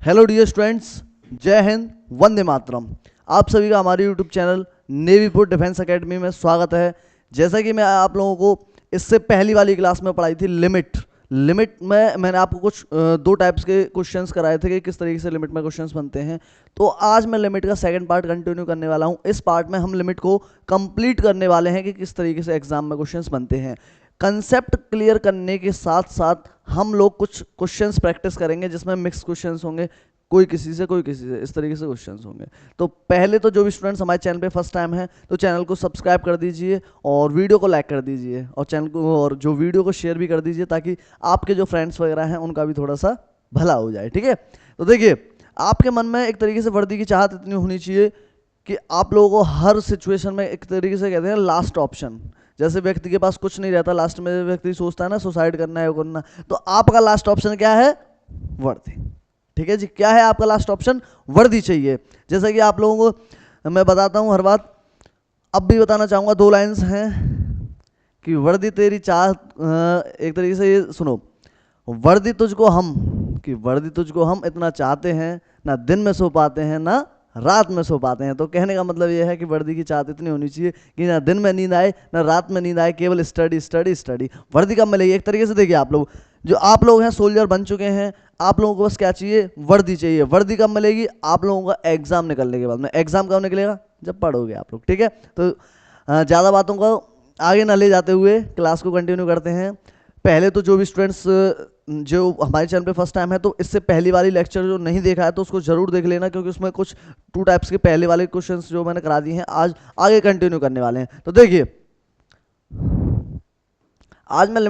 Hello dear students, जय हिंद, वंदे मातरम। आप सभी का हमारे YouTube channel navy food defence academy में स्वागत है। जैसा कि मैं आप लोगों को इससे पहली वाली क्लास में पढ़ाई थी लिमिट में मैंने आपको कुछ दो टाइप्स के क्वेश्चंस कराए थे कि किस तरीके से लिमिट में क्वेश्चंस बनते हैं। तो आज मैं लिमिट का सेकंड पार्ट कंटिन्यू करने वाला हूं। इस पार्ट में हम लिमिट को कंप्लीट करने वाले हैं कि किस तरीके से एग्जाम में क्वेश्चंस बनते हैं। कंसेप्ट क्लियर करने के साथ साथ हम लोग कुछ क्वेश्चंस प्रैक्टिस करेंगे जिसमें मिक्स क्वेश्चंस होंगे, कोई किसी से कोई किसी से, इस तरीके से क्वेश्चंस होंगे। तो पहले तो जो भी स्टूडेंट्स हमारे चैनल पे फर्स्ट टाइम है तो चैनल को सब्सक्राइब कर दीजिए और वीडियो को लाइक कर दीजिए और चैनल को और जो वीडियो को शेयर भी कर दीजिए ताकि आपके जो फ्रेंड्स वगैरह हैं उनका भी थोड़ा सा भला हो जाए। ठीक है, तो देखिए, आपके मन में एक तरीके से वर्दी की चाहत इतनी होनी चाहिए कि आप लोगों को हर सिचुएशन में एक तरीके से कहते हैं लास्ट ऑप्शन, जैसे व्यक्ति के पास कुछ नहीं रहता, लास्ट में व्यक्ति सोचता है ना सुसाइड करना है, वो करना, तो आपका लास्ट ऑप्शन क्या है? वर्दी। ठीक है जी, क्या है आपका लास्ट ऑप्शन? वर्दी चाहिए। जैसा कि आप लोगों को मैं बताता हूं हर बात, अब भी बताना चाहूंगा, दो लाइंस हैं कि वर्दी तेरी चाह, एक तरीके से ये सुनो, वर्दी तुझको हम, कि वर्दी तुझको हम इतना चाहते हैं, ना दिन में सो पाते हैं ना रात में सो पाते हैं। तो कहने का मतलब ये है कि वर्दी की चाहत इतनी होनी चाहिए कि ना दिन में नींद आए ना रात में नींद आए, केवल स्टडी स्टडी स्टडी। वर्दी कब मिलेगी? एक तरीके से देखिए, आप लोग जो आप लोग हैं सोल्जर बन चुके हैं, आप लोगों को बस क्या चाहिए? वर्दी चाहिए। वर्दी कब मिलेगी? आप लोगों का एग्जाम निकलने के बाद में। एग्जाम कब निकलेगा? जब पढ़ोगे आप लोग। ठीक है, तो ज़्यादा बातों को आगे ना ले जाते हुए क्लास को कंटिन्यू करते हैं। पहले तो जो भी स्टूडेंट्स जो हमारे चैनल पे फर्स्ट टाइम है तो इससे पहली वाली लेक्चर जो नहीं देखा है तो उसको जरूर देख लेना, क्योंकि उसमें कुछ टू टाइप्स के पहले वाले क्वेश्चंस जो मैंने करा दिए हैं आज आगे कंटिन्यू करने वाले हैं। तो देखिए, आज मैं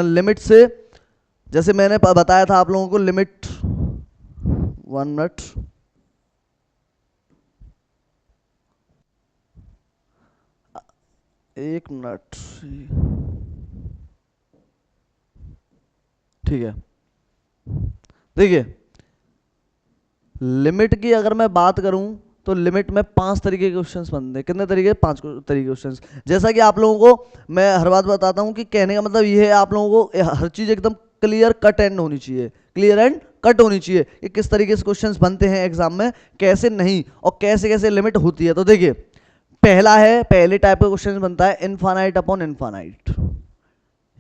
लिमिट से, जैसे मैंने बताया था आप लोगों को, लिमिट 1 मिनट, एक मिनट, ठीक है। देखिए, लिमिट की अगर मैं बात करूं तो लिमिट में 5 तरीके के क्वेश्चंस बनते हैं। कितने तरीके? 5 तरीके क्वेश्चंस। जैसा कि आप लोगों को मैं हर बात बताता हूं कि कहने का मतलब ये है, आप लोगों को हर चीज एकदम क्लियर कट एंड होनी चाहिए, क्लियर एंड कट होनी चाहिए कि किस तरीके से क्वेश्चंस बनते हैं एग्जाम में, कैसे नहीं, और कैसे कैसे लिमिट होती है। तो देखिए, पहले टाइप का क्वेश्चन बनता है इनफानाइट अपॉन इनफानाइट।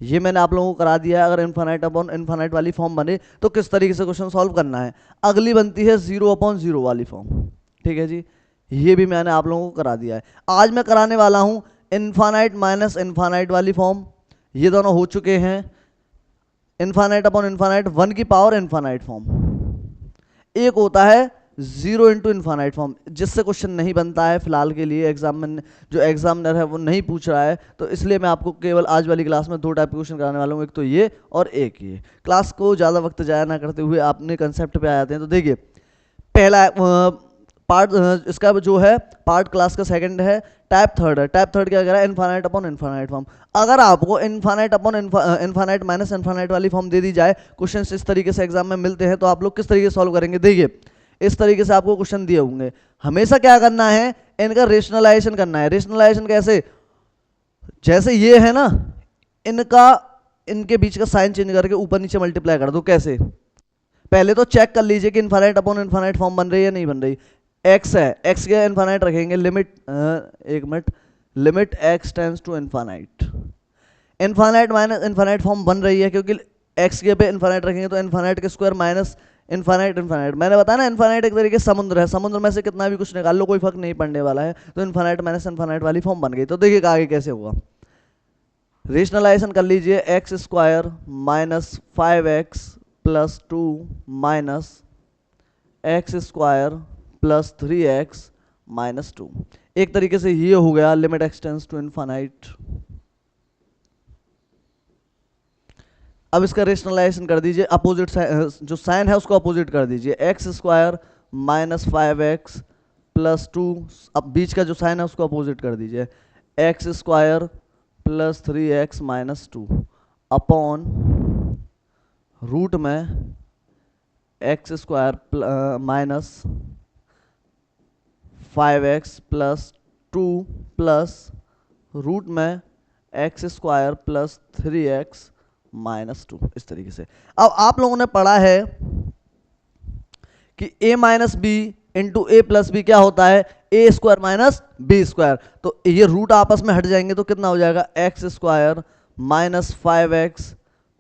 ये मैंने आप लोगों को करा दिया है। अगर इनफानाइट अपॉन इनफानाइट वाली फॉर्म बने तो किस तरीके से क्वेश्चन सॉल्व करना है। अगली बनती है 0 अपॉन 0 वाली फॉर्म। ठीक है जी, ये भी मैंने आप लोगों को करा दिया है। आज मैं कराने वाला हूं इनफानाइट माइनस इनफानाइट वाली फॉर्म। ये दोनों हो चुके हैं। इनफानाइट अपॉन इनफानाइट 1 की पावर इनफानाइट फॉर्म। एक होता है 0 इंटू इन्फानाइट फॉर्म, जिससे क्वेश्चन नहीं बनता है फिलहाल के लिए। एग्जाम में जो एग्जामिनर है वो नहीं पूछ रहा है, तो इसलिए मैं आपको केवल आज वाली क्लास में 2 टाइप के क्वेश्चन कराने वाला हूँ, एक तो ये और एक ये। क्लास को ज़्यादा वक्त जाया ना करते हुए अपने कंसेप्ट पे आ जाते हैं। तो देखिए, पहला पार्ट इसका जो है पार्ट क्लास का सेकंड है, टाइप थर्ड है। टाइप थर्ड क्या कह रहा है? Infinite upon infinite form. अगर आपको infinite upon infinite minus infinite वाली फॉर्म दे दी जाए, क्वेश्चन इस तरीके से एग्जाम में मिलते हैं, तो आप लोग किस तरीके से सॉल्व करेंगे? देखिए, इस तरीके से आपको क्वेश्चन दिए होंगे, हमेशा क्या करना है? इनका रेशनलाइजेशन करना है। रेशनलाइजेशन कैसे? जैसे ये है ना, इनका इनके बीच का साइन चेंज करके ऊपर नीचे मल्टीप्लाई कर दो। कैसे? पहले तो चेक कर लीजिए कि इनफाइनाइट अपॉन इनफाइनाइट फॉर्म बन रही है या नहीं बन रही। एक्स है, एक्स के इनफाइनाइट रखेंगे, लिमिट एक minute, limit x tends to infinite. Infinite minus infinite form बन रही है क्योंकि एक्स के पे इनफाइनाइट रखेंगे तो इनफाइनाइट के स्क्वायर माइनस इनफाइनाइट इनफाइनाइट। मैंने बताया ना, इनफाइनाइट एक तरीके से समुद्र है, समुद्र में से कितना भी कुछ निकाल लो, कोई फर्क नहीं पड़ने वाला है। तो इनफाइनाइट माइनस इनफाइनाइट वाली फॉर्म बन गई। तो देखिए आगे कैसे होगा, रेशनलाइजेशन कर लीजिए। X square minus 5x plus 2 minus x square plus 3x minus 2। एक तरीके से ये हो गया limit x tends to infinite. अब इसका रेशनलाइजेशन कर दीजिए, अपोजिट जो साइन है उसको अपोजिट कर दीजिए। X square minus 5x plus 2, अब बीच का जो साइन है उसको अपोजिट कर दीजिए। X square plus 3x minus 2 upon root में x square minus 5x plus 2 plus root में x square plus 3x minus 2। इस तरीके से अब आप लोगों ने पढ़ा है कि a minus b into a plus b क्या होता है, a square minus b square. तो ये रूट आपस में हट जाएंगे तो कितना हो जाएगा, x square minus 5x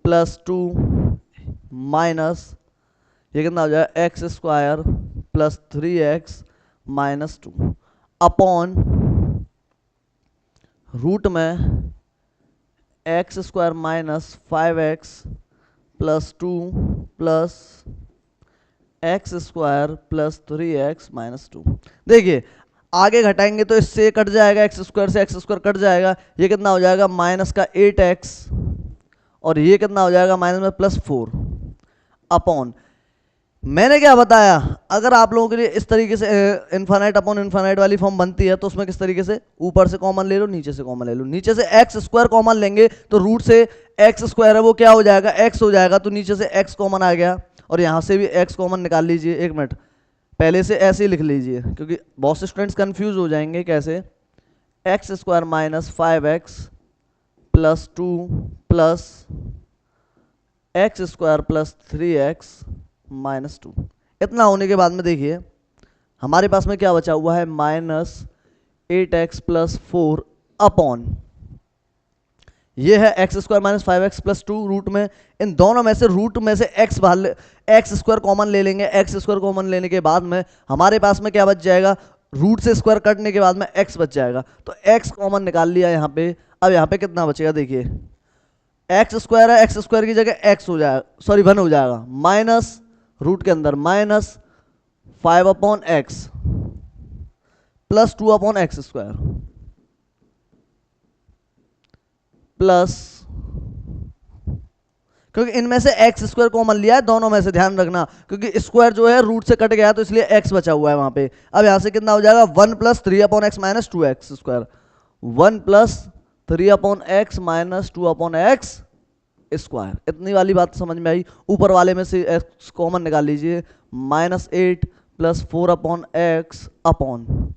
plus 2 minus ये कितना हो जाएगा, x square plus 3x minus 2 upon root में x square minus 5x plus 2 plus x square plus 3x minus 2। देखिए आगे घटाएंगे तो इससे कट जाएगा, एक्स स्क्वायर से एक्स स्क्वायर कट जाएगा, ये कितना हो जाएगा माइनस का 8x और ये कितना हो जाएगा माइनस में प्लस 4 अपॉन मैंने क्या बताया, अगर आप लोगों के लिए इस तरीके से इनफाइनाइट अपॉन इनफाइनाइट वाली फॉर्म बनती है तो उसमें किस तरीके से, ऊपर से कॉमन ले लो नीचे से कॉमन ले लो, नीचे से एक्स स्क्वायर कॉमन लेंगे तो रूट से एक्स स्क्वायर है वो क्या हो जाएगा, एक्स हो जाएगा, तो नीचे से एक्स कॉमन आ गया और यहाँ से भी एक्स कॉमन निकाल लीजिए। एक मिनट पहले से ऐसे ही लिख लीजिए क्योंकि बहुत से स्टूडेंट्स कंफ्यूज हो जाएंगे कैसे, x square minus 5x plus 2 plus x square plus 3x minus 2। इतना होने के बाद में देखिए हमारे पास में क्या बचा हुआ है, माइनस 8x प्लस 4 अपॉन ये है x square minus 5x plus 2 root में, इन दोनों में से रूट में से एक्स बाहर एक्स स्क्वायर कॉमन ले लेंगे, एक्स स्क्वायर कॉमन लेने के बाद में हमारे पास में क्या बच जाएगा, रूट से स्क्वायर कटने के बाद में एक्स बच जाएगा, तो एक्स कॉमन निकाल लिया यहाँ पे। अब यहाँ पे कितना बचेगा देखिए, एक्स स्क्वायर है, एक्स स्क्वायर की जगह एक्स हो जाएगा, सॉरी 1 हो जाएगा, माइनस रूट के अंदर minus 5 upon x plus 2 upon x square plus, क्योंकि इनमें से एक्स स्क्वायर कॉमन लिया है दोनों में से, ध्यान रखना क्योंकि स्क्वायर जो है रूट से कट गया तो इसलिए एक्स बचा हुआ है वहां पे। अब यहां से कितना हो जाएगा, 1 plus 3 upon x minus 2 x square, 1 plus 3 upon x minus 2 upon x square. इतनी वाली बात समझ में आई। ऊपर वाले में से एक्स कॉमन निकाल लीजिए, minus 8 plus 4 upon x upon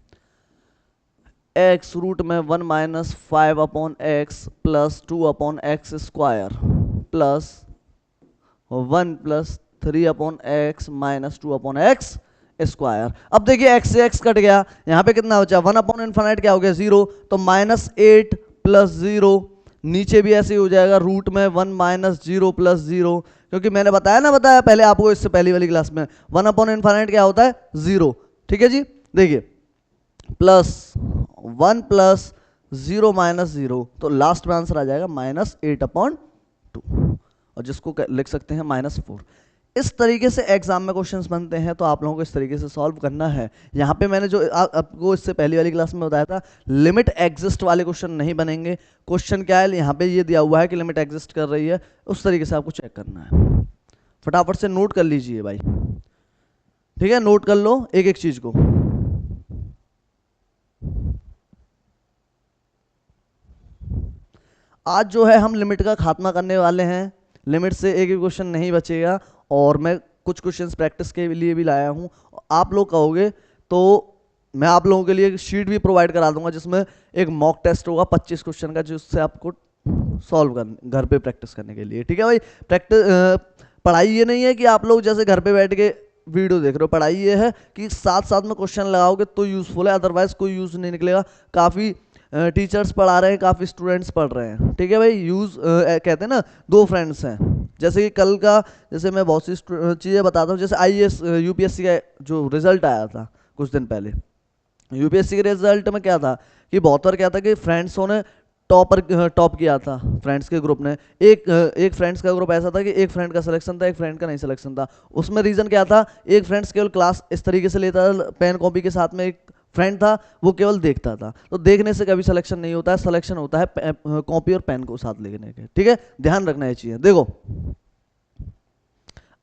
x root में 1 minus 5 upon x plus 2 upon x square plus 1 plus 3 upon x minus 2 upon x square. अब देखिए एक्स से एक्स कट गया, यहाँ पे कितना बचा, 1 अपॉन इनफाइनाइट क्या हो गया 0, तो माइनस 8 प्लस 0, नीचे भी ऐसे ही हो जाएगा रूट में 1 माइनस 0 प्लस 0, क्योंकि मैंने बताया पहले आपको इससे पहली वाली क्लास में 1 अपॉन इनफाइनाइट क्या होता है 0। ठीक है जी, देखिए प्लस 1 प्लस 0 माइनस 0, तो लास्ट में आंसर आ जाएगा माइनस 8 अपॉन 2, और जिसको लिख सकते हैं माइनस 4। इस तरीके से एग्जाम में क्वेश्चंस बनते हैं, तो आप लोगों को इस तरीके से सॉल्व करना है। यहाँ पे मैंने जो आपको इससे पहली वाली क्लास में बताया था, लिमिट एग्जिस्ट वाले क्वेश्चन नहीं बनेंगे। क्वेश्चन क्या है, यहाँ पे ये दिया हुआ है कि लिमिट एग्जिस्ट कर रही है, उस तरीके से आपको चेक करना है। फटाफट से नोट कर लीजिए भाई, ठीक है, नोट कर लो एक एक चीज को। आज जो है हम लिमिट का खात्मा करने वाले हैं, लिमिट से एक भी क्वेश्चन नहीं बचेगा, और मैं कुछ क्वेश्चंस प्रैक्टिस के लिए भी लाया हूं। आप लोग कहोगे तो मैं आप लोगों के लिए एक शीट भी प्रोवाइड करा दूंगा जिसमें एक मॉक टेस्ट होगा 25 क्वेश्चन का, जिससे आपको सॉल्व कर घर पे प्रैक्टिस करने के लिए। ठीक है भाई, प्रैक्टिस पढ़ाई ये नहीं है कि आप लोग जैसे घर पे बैठ के वीडियो देख रहे हो, पढ़ाई ये है कि साथ साथ में क्वेश्चन लगाओगे तो यूजफुल है, अदरवाइज कोई यूज नहीं निकलेगा। काफ़ी टीचर्स पढ़ा रहे हैं, काफ़ी स्टूडेंट्स पढ़ रहे हैं। ठीक है भाई, यूज़ कहते हैं ना, दो फ्रेंड्स हैं। जैसे कि कल का, जैसे मैं बहुत सी चीज़ें बताता हूँ, जैसे IAS UPSC का जो रिजल्ट आया था कुछ दिन पहले, UPSC के रिजल्ट में क्या था कि बहुत बार क्या था कि फ्रेंड्सों ने टॉप किया था, फ्रेंड्स के ग्रुप ने। एक फ्रेंड्स का ग्रुप ऐसा था कि एक फ्रेंड का सिलेक्शन था, एक फ्रेंड का नहीं सिलेक्शन था। उसमें रीज़न क्या था, एक फ्रेंड्स केवल क्लास इस तरीके से लेता था, पेन कॉपी के साथ में, एक फ्रेंड था वो केवल देखता था। तो देखने से कभी सिलेक्शन नहीं होता है, सिलेक्शन होता है कॉपी और पेन को साथ लेने के। ठीक है, ध्यान रखना ये चीज़। देखो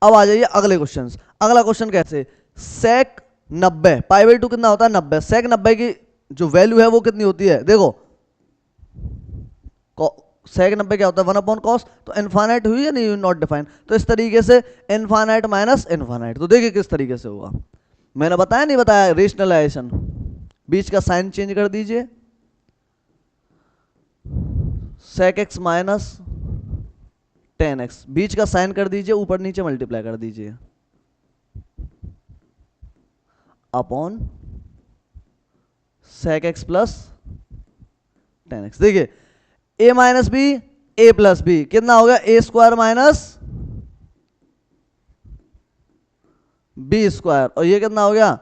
अब आ जाइए अगले क्वेश्चन। अगला क्वेश्चन कैसे, सेक 90 पाई/2 कितना होता है 90, सेक 90 की जो वैल्यू है वो कितनी होती है, देखो सेक 90 क्या होता है 1/cos, तो इनफाइनाइट हुई या नहीं हुई, नॉट डिफाइंड। तो इस तरीके से इनफाइनाइट माइनस इनफाइनाइट, तो देखिए किस तरीके से होगा, मैंने बताया नहीं बताया, रेशनलाइजेशन, बीच का साइन चेंज कर दीजिए, सेक x माइनस 10x, बीच का साइन कर दीजिए, ऊपर नीचे मल्टीप्लाई कर दीजिए। Upon sec x plus 10x। देखिए a minus b a plus b कितना हो गया, a square minus b square, और ये कितना हो गया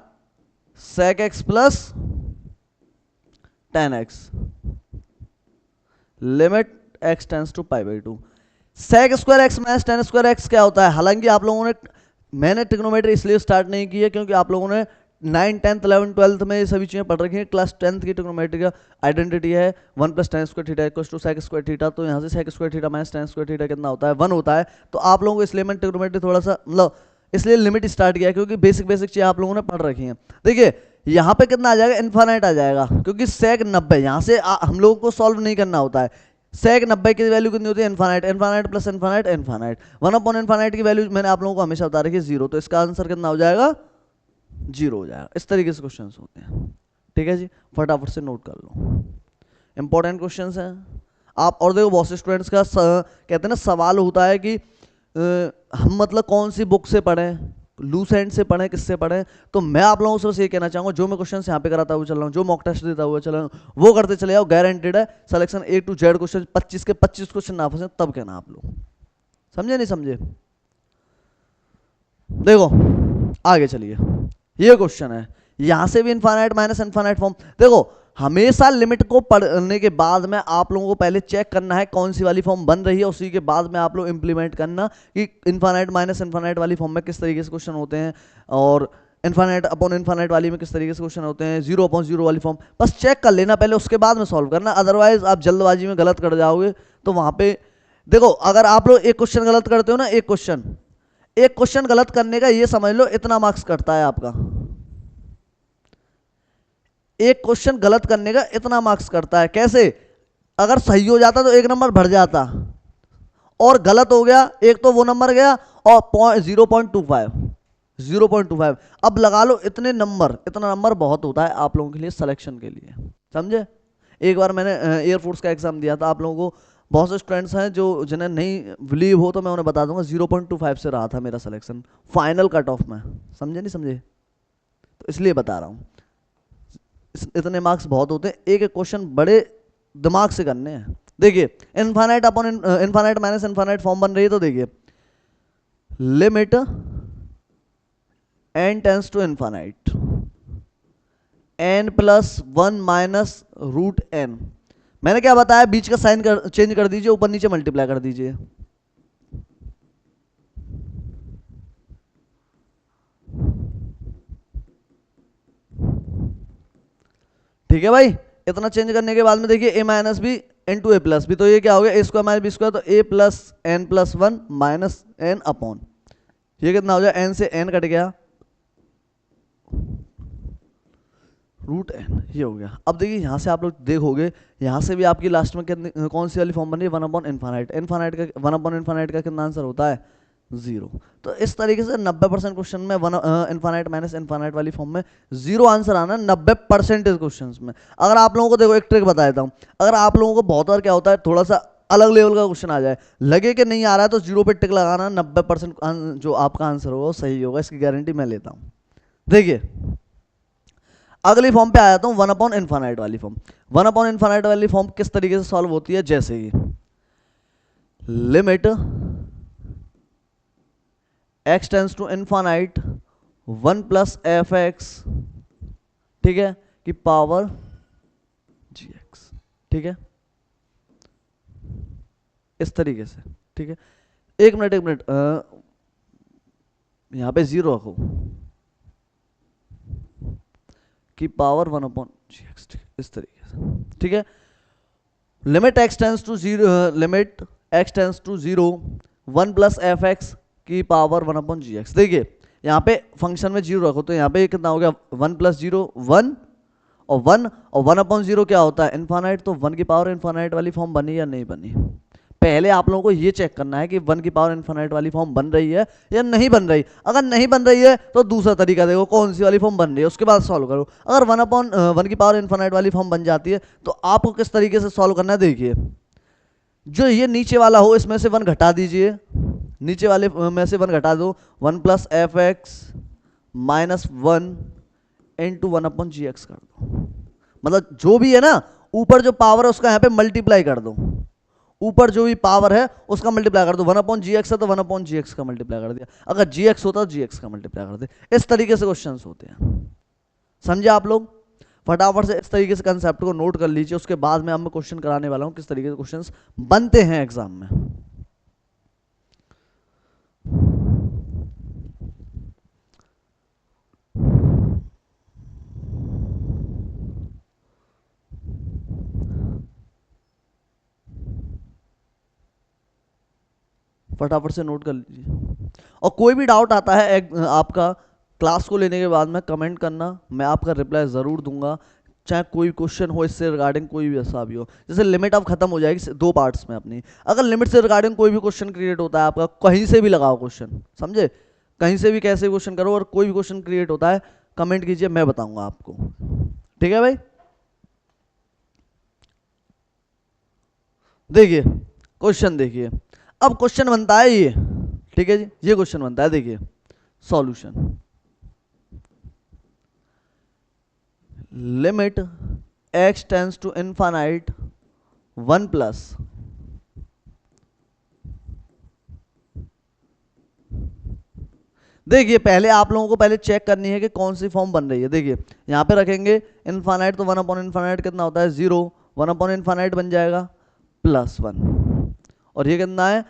sec x plus 10x limit x tends to pi by 2। sec square x minus tan square x क्या होता है, हालांकि आप लोगों ने, मैंने ट्रिग्नोमेट्री इसलिए स्टार्ट नहीं की है क्योंकि आप लोगों ने 9, 10th, 11th, 12th में ये सभी चीजें पढ़ रखी हैं। क्लास 10th की ट्रिग्नोमेट्री का आइडेंटिटी है 1 plus tan square theta equals to sec square theta, तो यहाँ से sec square theta minus tan square theta कितना होता है, 1 होता है। तो आप लोगों को इसलिए मैंने ट्रिग्नोमेट्री थोड़ा सा मतलब इसलिए लिमिट स्टार्ट किया क्योंकि बेसिक चीजें आप लोगों ने पढ़ रखी हैं। देखिए यहाँ पे कितना आ जाएगा, इन्फानाइट आ जाएगा, क्योंकि sec 90 यहाँ से हम लोगों को सॉल्व नहीं करना होता है। sec 90 की वैल्यू कितनी होती है, infinite, infinite plus infinite infinite, 1 upon infinite की वैल्यू मैंने आप लोगों को हमेशा बता रखी है 0, तो इसका आंसर कितना हो जाएगा, 0 हो जाएगा। इस तरीके से क्वेश्चंस होते हैं, ठीक है जी, फटाफट से नोट कर लो, इंपॉर्टेंट क्वेश्चंस हैं आप। और देखो बहुत से स्टूडेंट्स का कहते हैं ना सवाल होता है कि हम मतलब कौन सी बुक से पढ़ें, लूसेंट से पढ़ें, किससे पढ़ें, तो मैं आप लोगों से बस ये कहना चाहूँगा, जो मैं क्वेश्चन यहाँ पे कराता हुआ चल रहा हूँ, जो मॉक टेस्ट देता हुआ चल रहा हूँ, वो करते चले जाओ, गारंटेड है selection A to Z question 25 के 25 क्वेश्चन ना फंसे, तब कहना आप लोग, समझे नहीं समझे। देखो आगे चलिए, ये क्वेश्चन है, यहां से भी इनफाइनाइट माइनस इनफाइनाइट फॉर्म। देखो हमेशा लिमिट को पढ़ने के बाद में आप लोगों को पहले चेक करना है कौन सी वाली फॉर्म बन रही है, उसी के बाद में आप लोग इंप्लीमेंट करना कि इनफाइनाइट माइनस इनफाइनाइट वाली फॉर्म में किस तरीके से क्वेश्चन होते हैं, और इनफाइनाइट अपॉन इनफाइनाइट वाली में किस तरीके से क्वेश्चन होते हैं, 0 अपॉन 0 वाली फॉर्म। बस चेक कर लेना पहले, उसके बाद में सॉल्व करना, अदरवाइज आप जल्दबाजी में गलत कर जाओगे। तो वहां पे देखो अगर आप लोग एक क्वेश्चन गलत करते हो ना, एक क्वेश्चन गलत करने का ये समझ लो इतना मार्क्स कटता है आपका, एक क्वेश्चन गलत करने का इतना मार्क्स करता है। कैसे, अगर सही हो जाता तो 1 नंबर बढ़ जाता, और गलत हो गया एक तो वो नंबर गया, और 0.25 अब लगा लो इतने नंबर, इतना नंबर बहुत होता है आप लोगों के लिए सिलेक्शन के लिए, समझे। एक बार मैंने एयरफोर्स का एग्जाम दिया था, आप लोगों को बहुत से स्टूडेंट्स हैं जो जिन्हें नहीं बिलीव हो तो मैं उन्हें बता दूंगा, 0.25 से रहा था मेरा सिलेक्शन फाइनल कट ऑफ में, समझे नहीं समझे, तो इसलिए बता रहा हूँ इतने मार्क्स बहुत होते हैं, एक एक क्वेश्चन बड़े दिमाग से करने हैं। देखिए infinite upon infinite minus infinite form बन रही है, तो देखिए limit n tends to infinite n plus 1 minus root n, मैंने क्या बताया, बीच का साइन चेंज कर दीजिए, ऊपर नीचे मल्टीप्लाई कर दीजिए, ठीक है भाई। इतना चेंज करने के बाद में देखिए a minus b into a plus b, तो ये क्या हो गया, a square minus b square, तो a plus n plus 1 minus n upon, ये कितना हो जाए, n से n कट गया, रूट n, ये हो गया। अब देखिए यहाँ से आप लोग देखोगे, यहाँ से भी आपकी लास्ट में कितनी कौन सी वाली फॉर्म बन रही है, 1 अपॉन इनफाइनाइट, का 1 अपॉन इनफाइनाइट का कितना आंसर होता है, 0। तो इस तरीके से 90% क्वेश्चन में इनफाइनाइट माइनस इनफाइनाइट वाली फॉर्म में 0 आंसर आना 90% क्वेश्चन में। अगर आप लोगों को देखो एक ट्रिक बता देता हूँ, अगर आप लोगों को बहुत बार क्या होता है थोड़ा सा अलग लेवल का क्वेश्चन आ जाए, लगे कि नहीं आ रहा है, तो 0 पे टिक लगाना, 90% जो आपका आंसर होगा वो सही होगा, इसकी गारंटी मैं लेता हूँ। देखिए अगली फॉर्म पे आ जाता हूँ, 1 अपॉन इनफाइनाइट वाली फॉर्म। 1 अपॉन इनफाइनाइट वाली फॉर्म किस तरीके से सॉल्व होती है, जैसे कि limit x tends to infinite 1 plus f x, ठीक है, की पावर gx, ठीक है, इस तरीके से, ठीक है। एक मिनट यहां पे 0 रखो, की पावर 1 अपॉन gx, इस तरीके से, ठीक है। Limit x tends to 0, limit x tends to 0 1 plus f x की पावर 1 अपॉन gx। देखिए यहाँ पे फंक्शन में 0 रखो, तो यहाँ पे कितना हो गया, 1 प्लस 0 1, और 1 अपॉन 0 क्या होता है, इनफाइनाइट, तो 1 की पावर इनफाइनाइट वाली फॉर्म बनी या नहीं बनी। पहले आप लोगों को ये चेक करना है कि 1 की पावर इनफाइनाइट वाली फॉर्म बन रही है या नहीं बन रही। अगर नहीं बन रही है तो दूसरा तरीका देखो कौन सी वाली फॉर्म बन रही है, उसके बाद सॉल्व करो। अगर 1 की पावर इनफाइनाइट वाली फॉर्म बन जाती है तो आपको किस तरीके से सॉल्व करना है, देखिए जो ये नीचे वाला हो इसमें से 1 घटा दीजिए, नीचे वाले में से 1 घटा दो, 1 plus f x minus 1 into 1/gx कर दो। मतलब जो भी है ना, ऊपर जो पावर है उसका यहाँ पे मल्टीप्लाई कर दो, ऊपर जो भी पावर है उसका मल्टीप्लाई कर दो। 1/gx है तो 1/gx का मल्टीप्लाई कर दिया, अगर gx होता तो gx का मल्टीप्लाई कर दिया। इस तरीके से क्वेश्चंस होते हैं, समझे आप लोग? फटाफट से इस तरीके से कंसेप्ट को नोट कर लीजिए, उसके बाद में मैं क्वेश्चन कराने वाला हूं किस तरीके से क्वेश्चंस बनते हैं एग्जाम में। फटाफट से नोट कर लीजिए, और कोई भी डाउट आता है आपका क्लास को लेने के बाद में कमेंट करना, मैं आपका रिप्लाई ज़रूर दूंगा। चाहे कोई क्वेश्चन हो इससे रिगार्डिंग, कोई भी ऐसा भी हो, जैसे लिमिट अब खत्म हो जाएगी 2 पार्ट्स में अपनी। अगर लिमिट से रिगार्डिंग कोई भी क्वेश्चन क्रिएट होता है आपका, कहीं से भी लगाओ क्वेश्चन, समझे? कहीं से भी कैसे क्वेश्चन करो, और कोई भी क्वेश्चन क्रिएट होता है कमेंट कीजिए, मैं बताऊंगा आपको। ठीक है भाई? देखिए क्वेश्चन, देखिए अब क्वेश्चन बनता है ये, ठीक है जी, ये क्वेश्चन बनता है, देखिए solution. Limit x tends to infinite 1 plus देखिए पहले आप लोगों को पहले चेक करनी है कि कौन सी फॉर्म बन रही है। देखिए यहाँ पे रखेंगे इनफाइनाइट, तो 1/इनफाइनाइट कितना होता है 0, 1/इनफाइनाइट बन जाएगा +1, और ये कितना है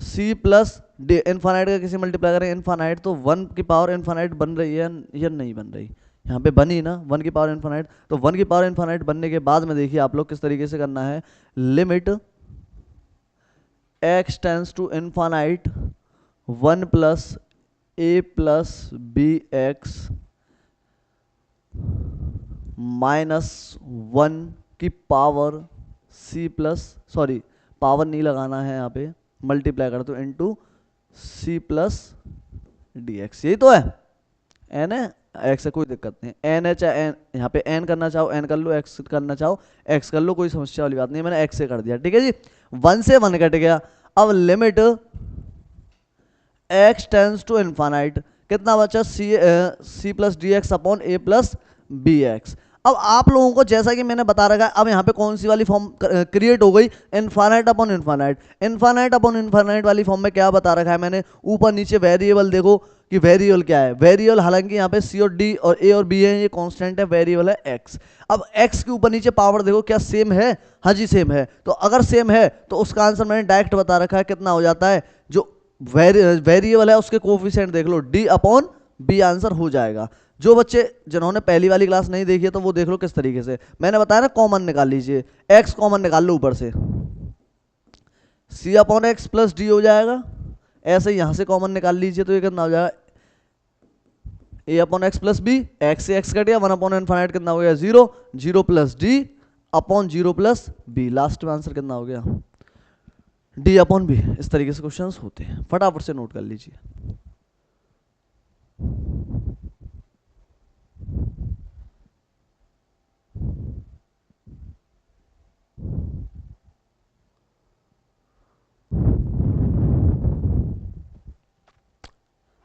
c प्लस डी। इनफाइनाइट का किसी मल्टीप्लाई करें इनफाइनाइट, तो 1 की पावर इनफाइनाइट बन रही है या नहीं बन रही? यहाँ पे बनी ना 1 की पावर इनफाइनाइट, तो 1 की पावर इनफाइनाइट बनने के बाद में देखिए आप लोग किस तरीके से करना है। Limit x tends to infinite 1 plus a plus b x -1 की power c plus, sorry power नहीं लगाना है यहाँ पे, मल्टीप्लाई कर दो into c plus d x. यही तो है, n है, x है, कोई दिक्कत नहीं, n है, चाहे n यहाँ पे n करना चाहो n कर लो, x करना चाहो x कर लो, कोई समस्या वाली बात नहीं, मैंने x से कर दिया। ठीक है जी, 1 से 1 कट गया। अब limit x tends to infinite कितना बचा, c plus d x upon a plus b x. अब आप लोगों को जैसा कि मैंने बता रखा है, अब यहाँ पे कौन सी वाली फॉर्म क्रिएट हो गई, infinite upon infinite. Infinite upon infinite वाली फॉर्म में क्या बता रखा है मैंने, ऊपर नीचे वेरिएबल देखो कि वेरिएबल क्या है। वेरिएबल हालांकि यहाँ पे सी और डी और ए और बी है, ये कांस्टेंट है, वेरिएबल है एक्स। अब एक्स के ऊपर नीचे पावर देखो क्या सेम है, हाँ जी सेम है, तो अगर सेम है तो उसका आंसर मैंने डायरेक्ट बता रखा है कितना हो जाता है, जो वेरिएबल है उसके कोफिशिएंट देख लो, डी अपॉन बी आंसर हो जाएगा। जो बच्चे जिन्होंने पहली वाली क्लास नहीं देखी है तो वो देख लो किस तरीके से मैंने बताया ना, कॉमन निकाल लीजिए, एक्स कॉमन निकाल लो ऊपर से, सी अपॉन एक्स प्लस डी हो जाएगा। ऐसे ही यहां से कॉमन निकाल लीजिए तो ये कितना हो जाएगा, a upon x plus b, x से एक्स कट गया, 1/इनफाइनाइट कितना हो गया 0, 0 plus d upon 0 plus b, last में आंसर कितना हो गया डी अपॉन बी। इस तरीके से क्वेश्चंस होते हैं, फटाफट से नोट कर लीजिए।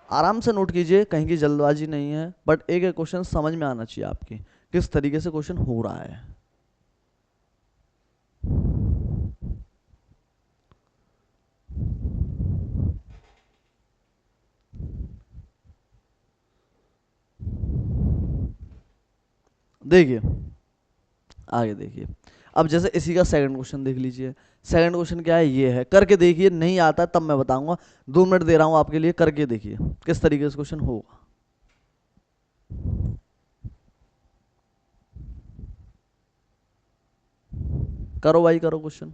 आराम से नोट कीजिए, कहीं की जल्दबाजी नहीं है, बट एक एक क्वेश्चन समझ में आना चाहिए आपके किस तरीके से क्वेश्चन हो रहा है। देखिए आगे देखिए, अब जैसे इसी का सेकंड क्वेश्चन देख लीजिए। सेकंड क्वेश्चन क्या है, ये है, करके देखिए, नहीं आता तब मैं बताऊंगा, 2 मिनट दे रहा हूं आपके लिए, करके देखिए किस तरीके से क्वेश्चन होगा। करो भाई करो क्वेश्चन।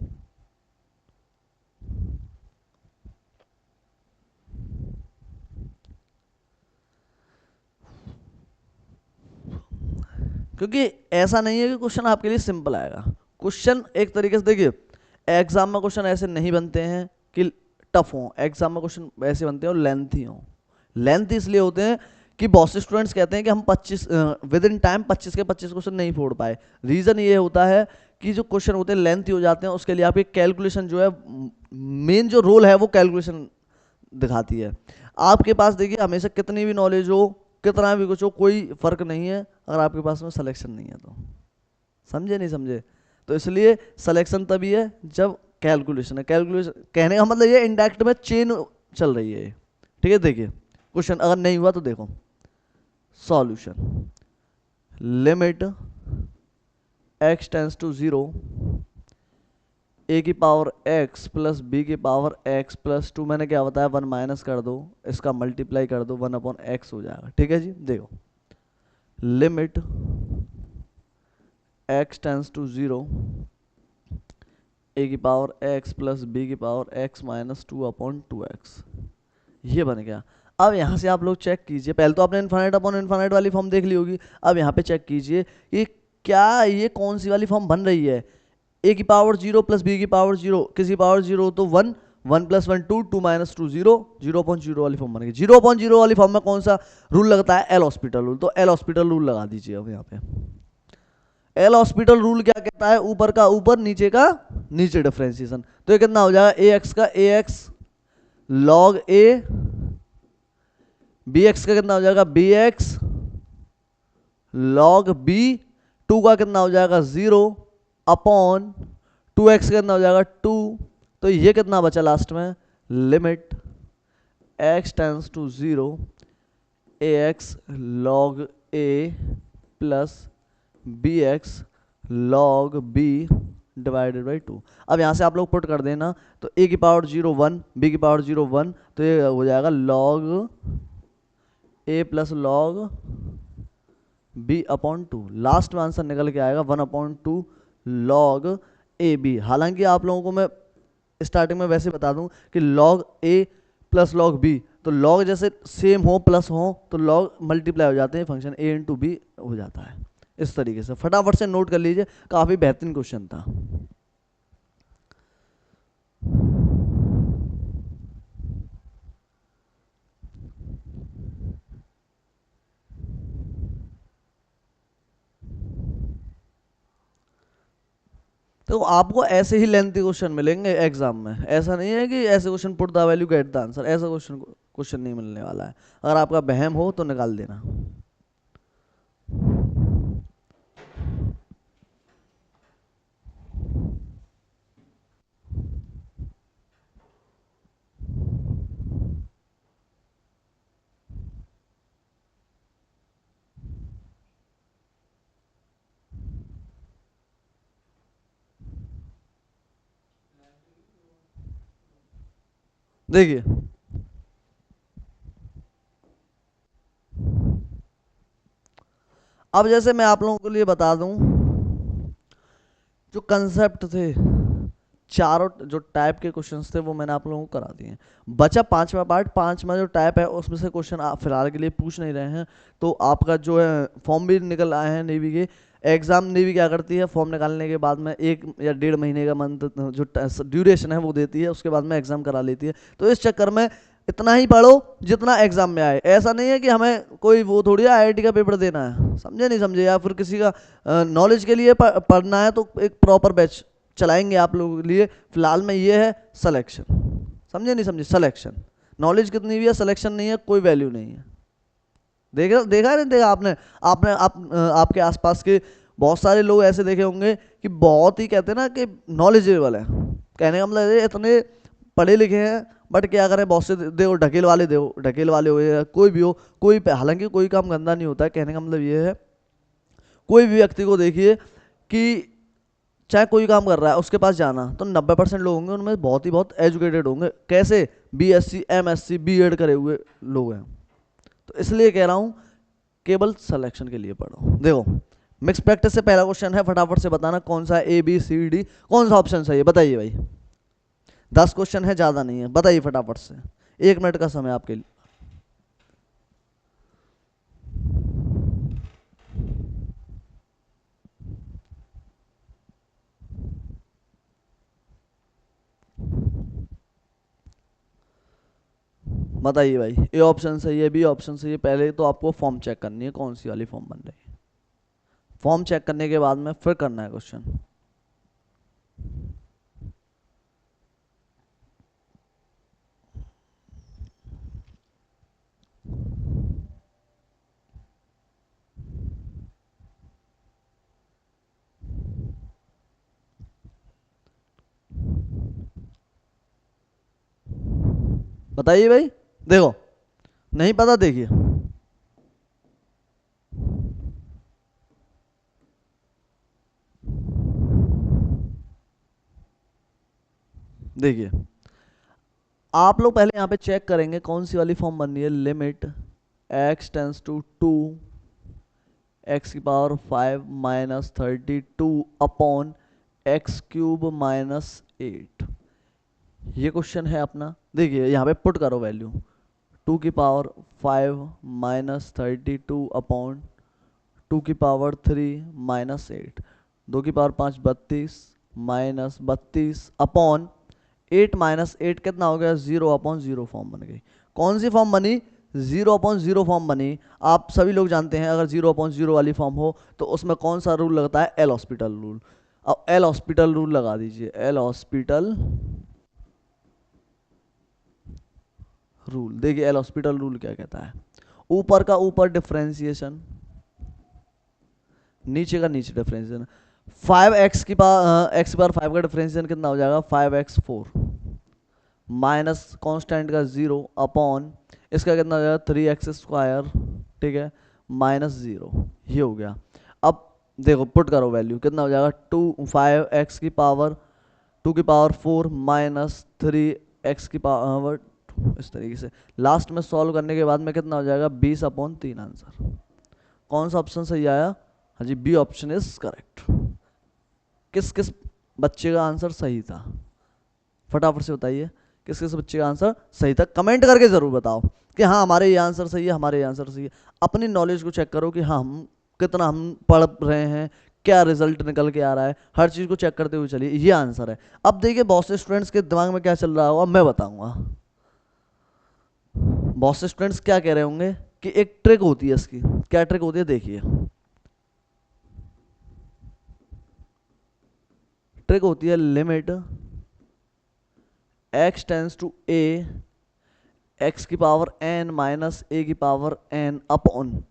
क्योंकि ऐसा नहीं है कि क्वेश्चन आपके लिए सिंपल आएगा। क्वेश्चन एक तरीके से देखिए, एग्जाम में क्वेश्चन ऐसे नहीं बनते हैं कि टफ हो, एग्जाम में क्वेश्चन ऐसे बनते हैं और लेंथी हो। लेंथ इसलिए होते हैं कि बहुत से स्टूडेंट्स कहते हैं कि हम 25 विद इन टाइम 25 के 25 क्वेश्चन नहीं फोड़ पाए। रीज़न ये होता है कि जो क्वेश्चन होते हैं लेंथी हो जाते हैं, उसके लिए आपकी कैलकुलेशन जो है, मेन जो रोल है वो कैलकुलेशन दिखाती है। आपके पास देखिए हमेशा कितनी भी नॉलेज हो, कितना भी कुछ हो, कोई फर्क नहीं है अगर आपके पास में सिलेक्शन नहीं है तो। समझे नहीं समझे? तो इसलिए सिलेक्शन तभी है जब कैलकुलेशन है। कैलकुलेशन कहने का मतलब ये इंडायरेक्ट में चेन चल रही है ये। ठीक है, देखिए क्वेश्चन अगर नहीं हुआ तो देखो solution. Limit x tends to 0 a की पावर x प्लस b की पावर x प्लस 2, मैंने क्या बताया 1 माइनस कर दो, इसका मल्टीप्लाई कर दो, 1 अपॉन x हो जाएगा। ठीक है जी, देखो limit x tends to 0 a की पावर x प्लस b की power x minus 2 upon 2x, ये बन गया। अब यहाँ से आप लोग चेक कीजिए, पहले तो आपने इन्फाइनाइट अपॉन इन्फाइनाइट वाली फॉर्म देख ली होगी। अब यहाँ पे चेक कीजिए कि क्या ये कौन सी वाली फॉर्म बन रही है। a की पावर 0 प्लस b की पावर 0, किसी पावर 0 तो 1, 1 प्लस 1 2, 2 माइनस 2 0, 0/0 वाली फॉर्म बनेगी। 0/0 वाली फॉर्म में कौन सा रूल लगता है? L'Hospital rule. तो एल हॉस्पिटल रूल लगा दीजिए अब यहाँ पे। एल हॉस्पिटल रूल क्या कहता है? ऊपर का ऊपर, नीचे का नीचे डिफरेंशिएशन। तो ये कितना हो जाएगा? ए एक्स का ए एक्स लॉग ए, बी एक्स का कितना हो जाएगा? बी एक्स लॉग बी, 2 का कितना हो जाएगा? 0 अपॉन 2x का कितना हो जाएगा? 2। तो ये कितना बचा लास्ट में? Limit x tends to 0 a x log a plus b x log b divided by 2। अब यहाँ से आप लोग पुट कर देना, तो a की पावर 0 1, b की पावर 0 1, तो ये हो जाएगा log a plus log b upon 2। Last में आंसर निकल के आएगा 1/2 लॉग ए बी। हालांकि आप लोगों को मैं स्टार्टिंग में वैसे बता दूं कि log a plus log b, तो लॉग जैसे सेम हो प्लस हो तो लॉग मल्टीप्लाई हो जाते हैं, फंक्शन a इंटू बी हो जाता है। इस तरीके से फटाफट से नोट कर लीजिए, काफी बेहतरीन क्वेश्चन था। तो आपको ऐसे ही लेंथी क्वेश्चन मिलेंगे एग्जाम में, ऐसा नहीं है कि ऐसे question put the value get the answer, ऐसा क्वेश्चन क्वेश्चन नहीं मिलने वाला है। अगर आपका बहम हो तो निकाल देना। देखिए अब जैसे मैं आप लोगों के लिए बता दूं जो कंसेप्ट थे, चारों जो टाइप के क्वेश्चंस थे वो मैंने आप लोगों को करा दिए हैं। बचा पांचवा पार्ट, पांचवा जो टाइप है उसमें से क्वेश्चन आप फिलहाल के लिए पूछ नहीं रहे हैं। तो आपका जो है फॉर्म भी निकल आए हैं नेवी के। एग्जाम नेवी क्या करती है, फॉर्म निकालने के बाद में 1 या 1.5 महीने का मंथ जो ड्यूरेशन है वो देती है, उसके बाद में एग्जाम करा लेती है। तो इस चक्कर में इतना ही पढ़ो जितना एग्जाम में आए। ऐसा नहीं है कि हमें कोई वो थोड़ी आईआईटी का पेपर देना है, समझे नहीं समझे, या फिर किसी का नॉलेज के लिए पढ़ना है तो एक प्रॉपर बैच चलाएंगे आप लोगों के लिए। फिलहाल में ये है सिलेक्शन, समझे नहीं समझे, सिलेक्शन। नॉलेज कितनी भी है, सिलेक्शन नहीं है, कोई वैल्यू नहीं है। देखा देखा नहीं देखा आपने? आपके आसपास के बहुत सारे लोग ऐसे देखे होंगे कि बहुत ही कहते हैं ना कि नॉलेजेबल है, कहने का मतलब ये इतने पढ़े लिखे हैं, बट क्या करें, बहुत से देखो ढकेल वाले हो या कोई भी हो, कोई हालांकि कोई काम गंदा नहीं होता है। कहने का मतलब ये है, कोई भी व्यक्ति को देखिए कि चाहे कोई काम कर रहा है उसके पास जाना, तो 90% लोग होंगे उनमें बहुत ही बहुत एजुकेटेड होंगे। कैसे? बीएससी एमएससी बीएड करे हुए लोग हैं। तो इसलिए कह रहा हूँ केवल सिलेक्शन के लिए पढ़ो। देखो मिक्स प्रैक्टिस से पहला क्वेश्चन है, फटाफट से बताना कौन सा ए बी सी डी कौन सा ऑप्शन सही है, बताइए भाई। 10 क्वेश्चन है, ज़्यादा नहीं है, बताइए फटाफट से, 1 मिनट का समय आपके लिए। बताइए भाई, ए ऑप्शन सही है, बी ऑप्शन सही है? पहले तो आपको फॉर्म चेक करनी है कौन सी वाली फॉर्म बन रही है। फॉर्म चेक करने के बाद में फिर करना है क्वेश्चन। बताइए भाई। देखो, नहीं पता, देखिए। देखिए, आप लोग पहले यहाँ पे चेक करेंगे कौन सी वाली फॉर्म बननी है। Limit x tends to 2 x की power 5 minus 32 upon x cube minus 8। ये क्वेश्चन है अपना। देखिए यहाँ पे पुट करो वैल्यू, 2 की पावर 5 माइनस 32 अपॉन 2 की पावर 3 माइनस 8, 2 की पावर 5 32 माइनस 32 अपॉन 8 माइनस 8 कितना हो गया, 0/0 फॉर्म बन गई। कौन सी फॉर्म बनी, 0/0 फॉर्म बनी। आप सभी लोग जानते हैं अगर 0/0 वाली फॉर्म हो तो उसमें कौन सा रूल लगता है, एल हॉस्पिटल रूल। अब एल हॉस्पिटल रूल लगा दीजिए, एल हॉस्पिटल रूल। देखिए एल हॉस्पिटल रूल क्या कहता है, ऊपर का ऊपर डिफ्रेंसिएशन, नीचे का नीचे डिफरेंशिएशन। 5x की पावर एक्स की पावर 5 का डिफरेंशिएशन कितना हो जाएगा, 5x4 माइनस कांस्टेंट का 0 अपॉन इसका कितना हो जाएगा, 3x², ठीक है, माइनस 0। ये हो गया। अब देखो पुट करो वैल्यू, कितना हो जाएगा, 5x की पावर 2 की पावर 4 माइनस 3x की पावर, इस तरीके से लास्ट में सॉल्व करने के बाद में कितना हो जाएगा, 20/3 आंसर। कौन सा ऑप्शन सही आया, हाँ जी, बी ऑप्शन इज करेक्ट। किस किस बच्चे का आंसर सही था, फटाफट से बताइए, किस किस बच्चे का आंसर सही था। कमेंट करके जरूर बताओ कि हाँ हमारे ये आंसर सही है, हमारे ये आंसर सही है। अपनी नॉलेज को चेक करो कि हाँ हम कितना हम पढ़ रहे हैं, क्या रिजल्ट निकल के आ रहा है, हर चीज को चेक करते हुए चलिए। ये आंसर है। अब देखिए बहुत से स्टूडेंट्स के दिमाग में क्या चल रहा होगा, मैं बताऊंगा। बहुत से स्टूडेंट्स क्या कह रहे होंगे कि एक ट्रिक होती है इसकी। क्या ट्रिक होती है, देखिए ट्रिक होती है, limit x tends to a x की पावर एन माइनस ए की power n upon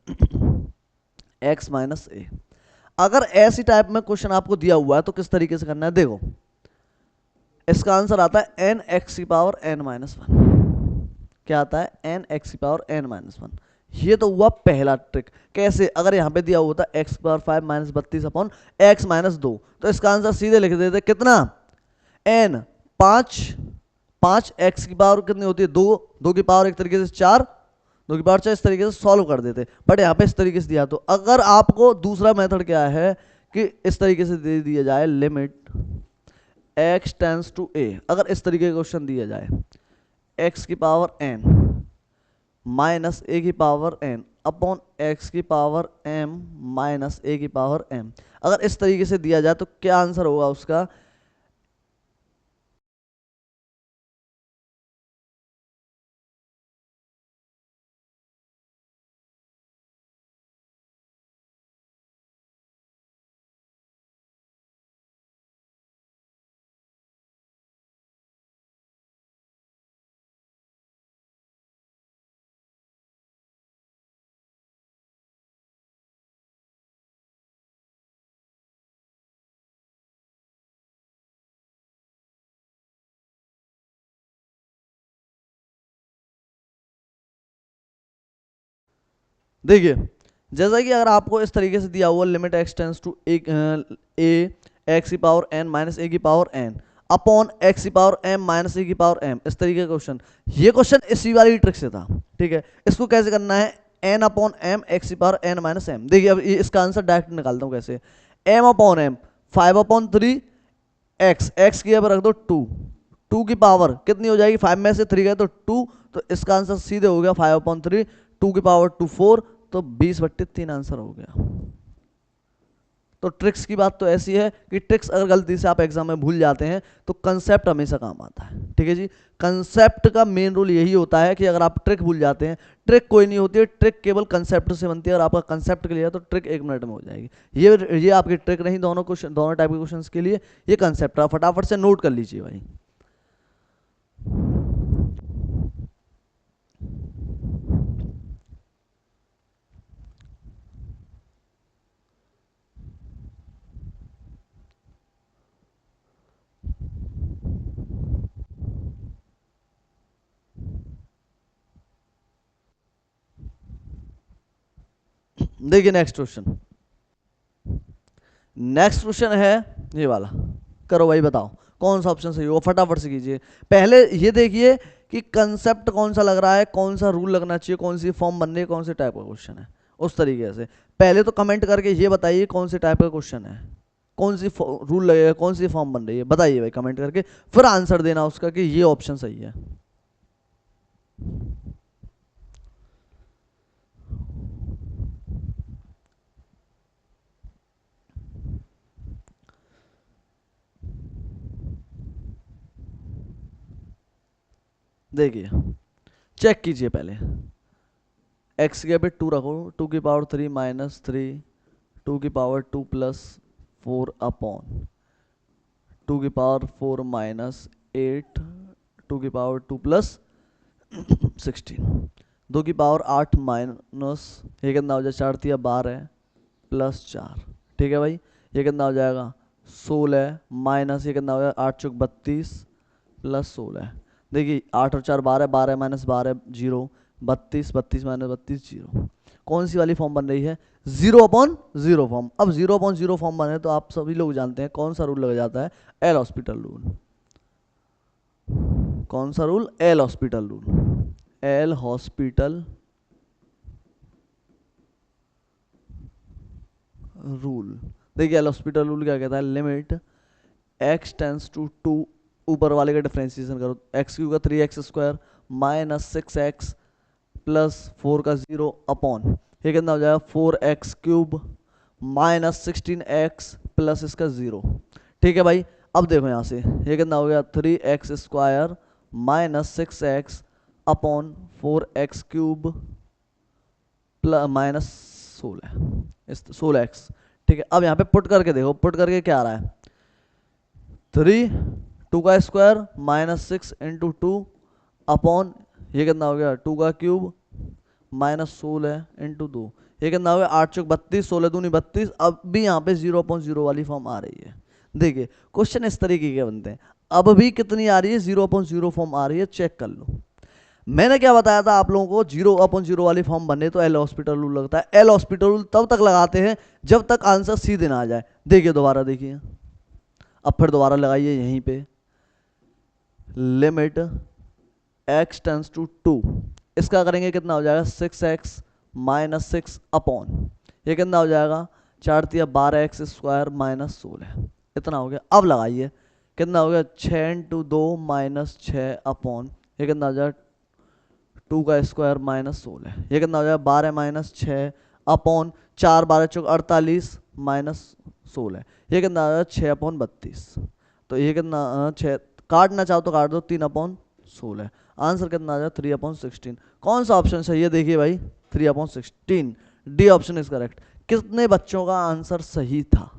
x minus a. अगर ऐसी टाइप में क्वेश्चन आपको दिया हुआ है तो किस तरीके से करना है, देखो इसका आंसर आता है एन एक्स की पावर एन माइनस वन। क्या आता है, एन एक्स की पावर एन माइनस वन। ये तो हुआ पहला ट्रिक। कैसे, अगर यहां पे दिया हुआ था एक्स की power 5 minus 32 upon x minus 2, तो इसका आंसर सीधे लिख देते कितना, एन 5, 5x की पावर कितनी होती है, 2, 2 की पावर एक तरीके से 4, 2 की पावर 4, इस तरीके से सॉल्व कर देते। बट यहाँ पे इस तरीके से दिया, तो अगर आपको दूसरा मेथड क्या है कि इस तरीके से दे दिया जाए, limit x tends to a, अगर इस तरीके का क्वेश्चन दिया जाए, x की पावर n माइनस a की पावर n अपॉन x की पावर m माइनस a की पावर m, अगर इस तरीके से दिया जाए तो क्या आंसर होगा उसका। देखिए जैसा कि अगर आपको इस तरीके से दिया हुआ, limit x tends to a x की पावर एन माइनस ए की पावर एन अपॉन एक्स की पावर एम माइनस ए की पावर एम, इस तरीके का क्वेश्चन, ये क्वेश्चन इसी वाली ट्रिक से था। ठीक है, इसको कैसे करना है, एन अपॉन एम एक्स की पावर एन माइनस एम। देखिए अब इसका आंसर डायरेक्ट निकालता हूँ कैसे, m upon m 5/3 x, x की अब रख दो 2, 2 की पावर कितनी हो जाएगी, 5 में से 3 गए तो 2, तो इसका आंसर सीधे हो गया 5/3, 2 की पावर 2 4, तो 20/3 आंसर हो गया। तो ट्रिक्स की बात तो ऐसी है कि ट्रिक्स अगर गलती से आप एग्जाम में भूल जाते हैं तो कंसेप्ट हमेशा काम आता है। ठीक है जी, कंसेप्ट का मेन रूल यही होता है कि अगर आप ट्रिक भूल जाते हैं, ट्रिक कोई नहीं होती है, ट्रिक केवल कंसेप्ट से बनती है। और आपका कंसेप्ट क्लियर है तो ट्रिक 1 मिनट में हो जाएगी। ये आपकी ट्रिक नहीं, दोनों क्वेश्चन, दोनों टाइप के क्वेश्चन के लिए ये कंसेप्ट है, फटाफट से नोट कर लीजिए भाई। देखिए नेक्स्ट क्वेश्चन, नेक्स्ट क्वेश्चन है ये वाला। करो भाई, बताओ कौन सा ऑप्शन सही होगा, फटाफट से कीजिए। पहले ये देखिए कि कंसेप्ट कौन सा लग रहा है, कौन सा रूल लगना चाहिए, कौन सी फॉर्म बननी है, कौन से टाइप का क्वेश्चन है, उस तरीके से पहले तो कमेंट करके ये बताइए कौन से टाइप का क्वेश्चन है, कौन सी रूल लगेगा, कौन सी फॉर्म बन रही है, बताइए भाई कमेंट करके, फिर आंसर देना उसका कि ये ऑप्शन सही है। देखिए चेक कीजिए पहले, एक्स के पे 2 रखो, 2 की पावर 3 -3, 2 की पावर 2 + 4 अपॉन 2 की पावर 4 -8, 2 की पावर 2 + 16, 2 की पावर 8 माइनस, ये कितना हो जाए, 4 × 3 = 12 +4, ठीक है भाई। ये कितना हो जाएगा 16 माइनस, ये कितना हो जाएगा 8 × 32 +16। देखिए 8 और 4 12, 12 - 12 0, 32, 32 - 32 0। कौन सी वाली फॉर्म बन रही है, 0/0 फॉर्म। अब 0/0 फॉर्म बने तो आप सभी लोग जानते हैं कौन सा रूल लग जाता है, एल हॉस्पिटल रूल। कौन सा rule, L'Hospital rule, L'Hospital rule. देखिए एल हॉस्पिटल रूल क्या कहता है, लिमिट x टेंस टू 2, ऊपर वाले का डिफ्रेंसिएशन करो, x³ का 3x² -6x +4 का 0 अपॉन, ये कितना हो जाएगा 4x³ -16x प्लस इसका 0, ठीक है भाई। अब देखो यहाँ से ये कितना हो गया 3x² -6x upon 4x³ -16x, ठीक है। अब यहाँ पे पुट करके देखो, पुट करके क्या आ रहा है, 3 2 का स्क्वायर -6 × 2 अपॉन, ये कितना हो गया 2 का क्यूब -16 × 2, ये कितना हो गया 8 × 32, 16 दूनी 32। अब भी यहाँ पे 0/0 वाली फॉर्म आ रही है। देखिए क्वेश्चन इस तरीके के बनते हैं। अब भी कितनी आ रही है, 0/0 फॉर्म आ रही है, चेक कर लो। मैंने क्या बताया था आप लोगों को, 0/0 वाली फॉर्म बने तो एल हॉस्पिटल रूल लगता है। एल हॉस्पिटल रूल तब तक लगाते हैं जब तक आंसर सीधे ना आ जाए। देखिए दोबारा देखिए, अब फिर दोबारा लगाइए यहीं पे, लिमिट x टेंस टू 2, इसका करेंगे कितना हो जाएगा 6x -6 अपॉन, ये कितना हो जाएगा 4 × 12x² -16, इतना हो गया। अब लगाइए कितना हो गया 6 × 2 -6 अपॉन, ये कितना हो जाएगा 2 का स्क्वायर -16, ये कितना हो जाएगा 12 - 6 अपॉन 4 12 × 48 -16, ये कितना हो जाएगा 6/32। तो ये कितना 6, काटना चाहो तो काट दो, 3/16। आंसर कितना आ जाएगा 3/16। कौन सा ऑप्शन सही है, देखिए भाई 3/16, डी ऑप्शन इज करेक्ट। कितने बच्चों का आंसर सही था,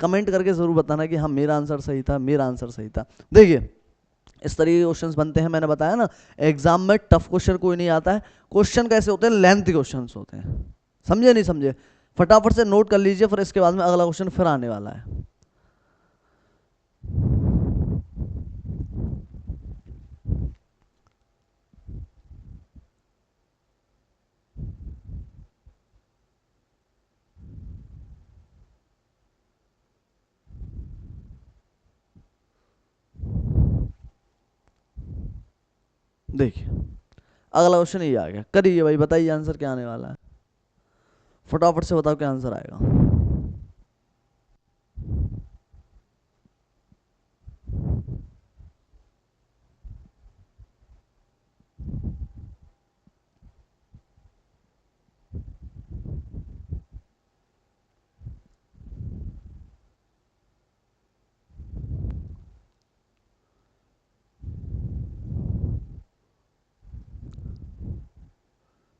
कमेंट करके जरूर बताना कि हाँ मेरा आंसर सही था, मेरा आंसर सही था। देखिए इस तरीके के क्वेश्चंस बनते हैं, मैंने बताया ना एग्जाम में टफ क्वेश्चन कोई नहीं आता है। क्वेश्चन कैसे होते हैं, लेंथी क्वेश्चंस होते हैं, समझे नहीं समझे, फटाफट से नोट कर लीजिए, फिर इसके बाद में अगला क्वेश्चन फिर आने वाला है। देखिए अगला क्वेश्चन ये आ गया, करिए भाई, बताइए आंसर क्या आने वाला है, फटाफट से बताओ क्या आंसर आएगा।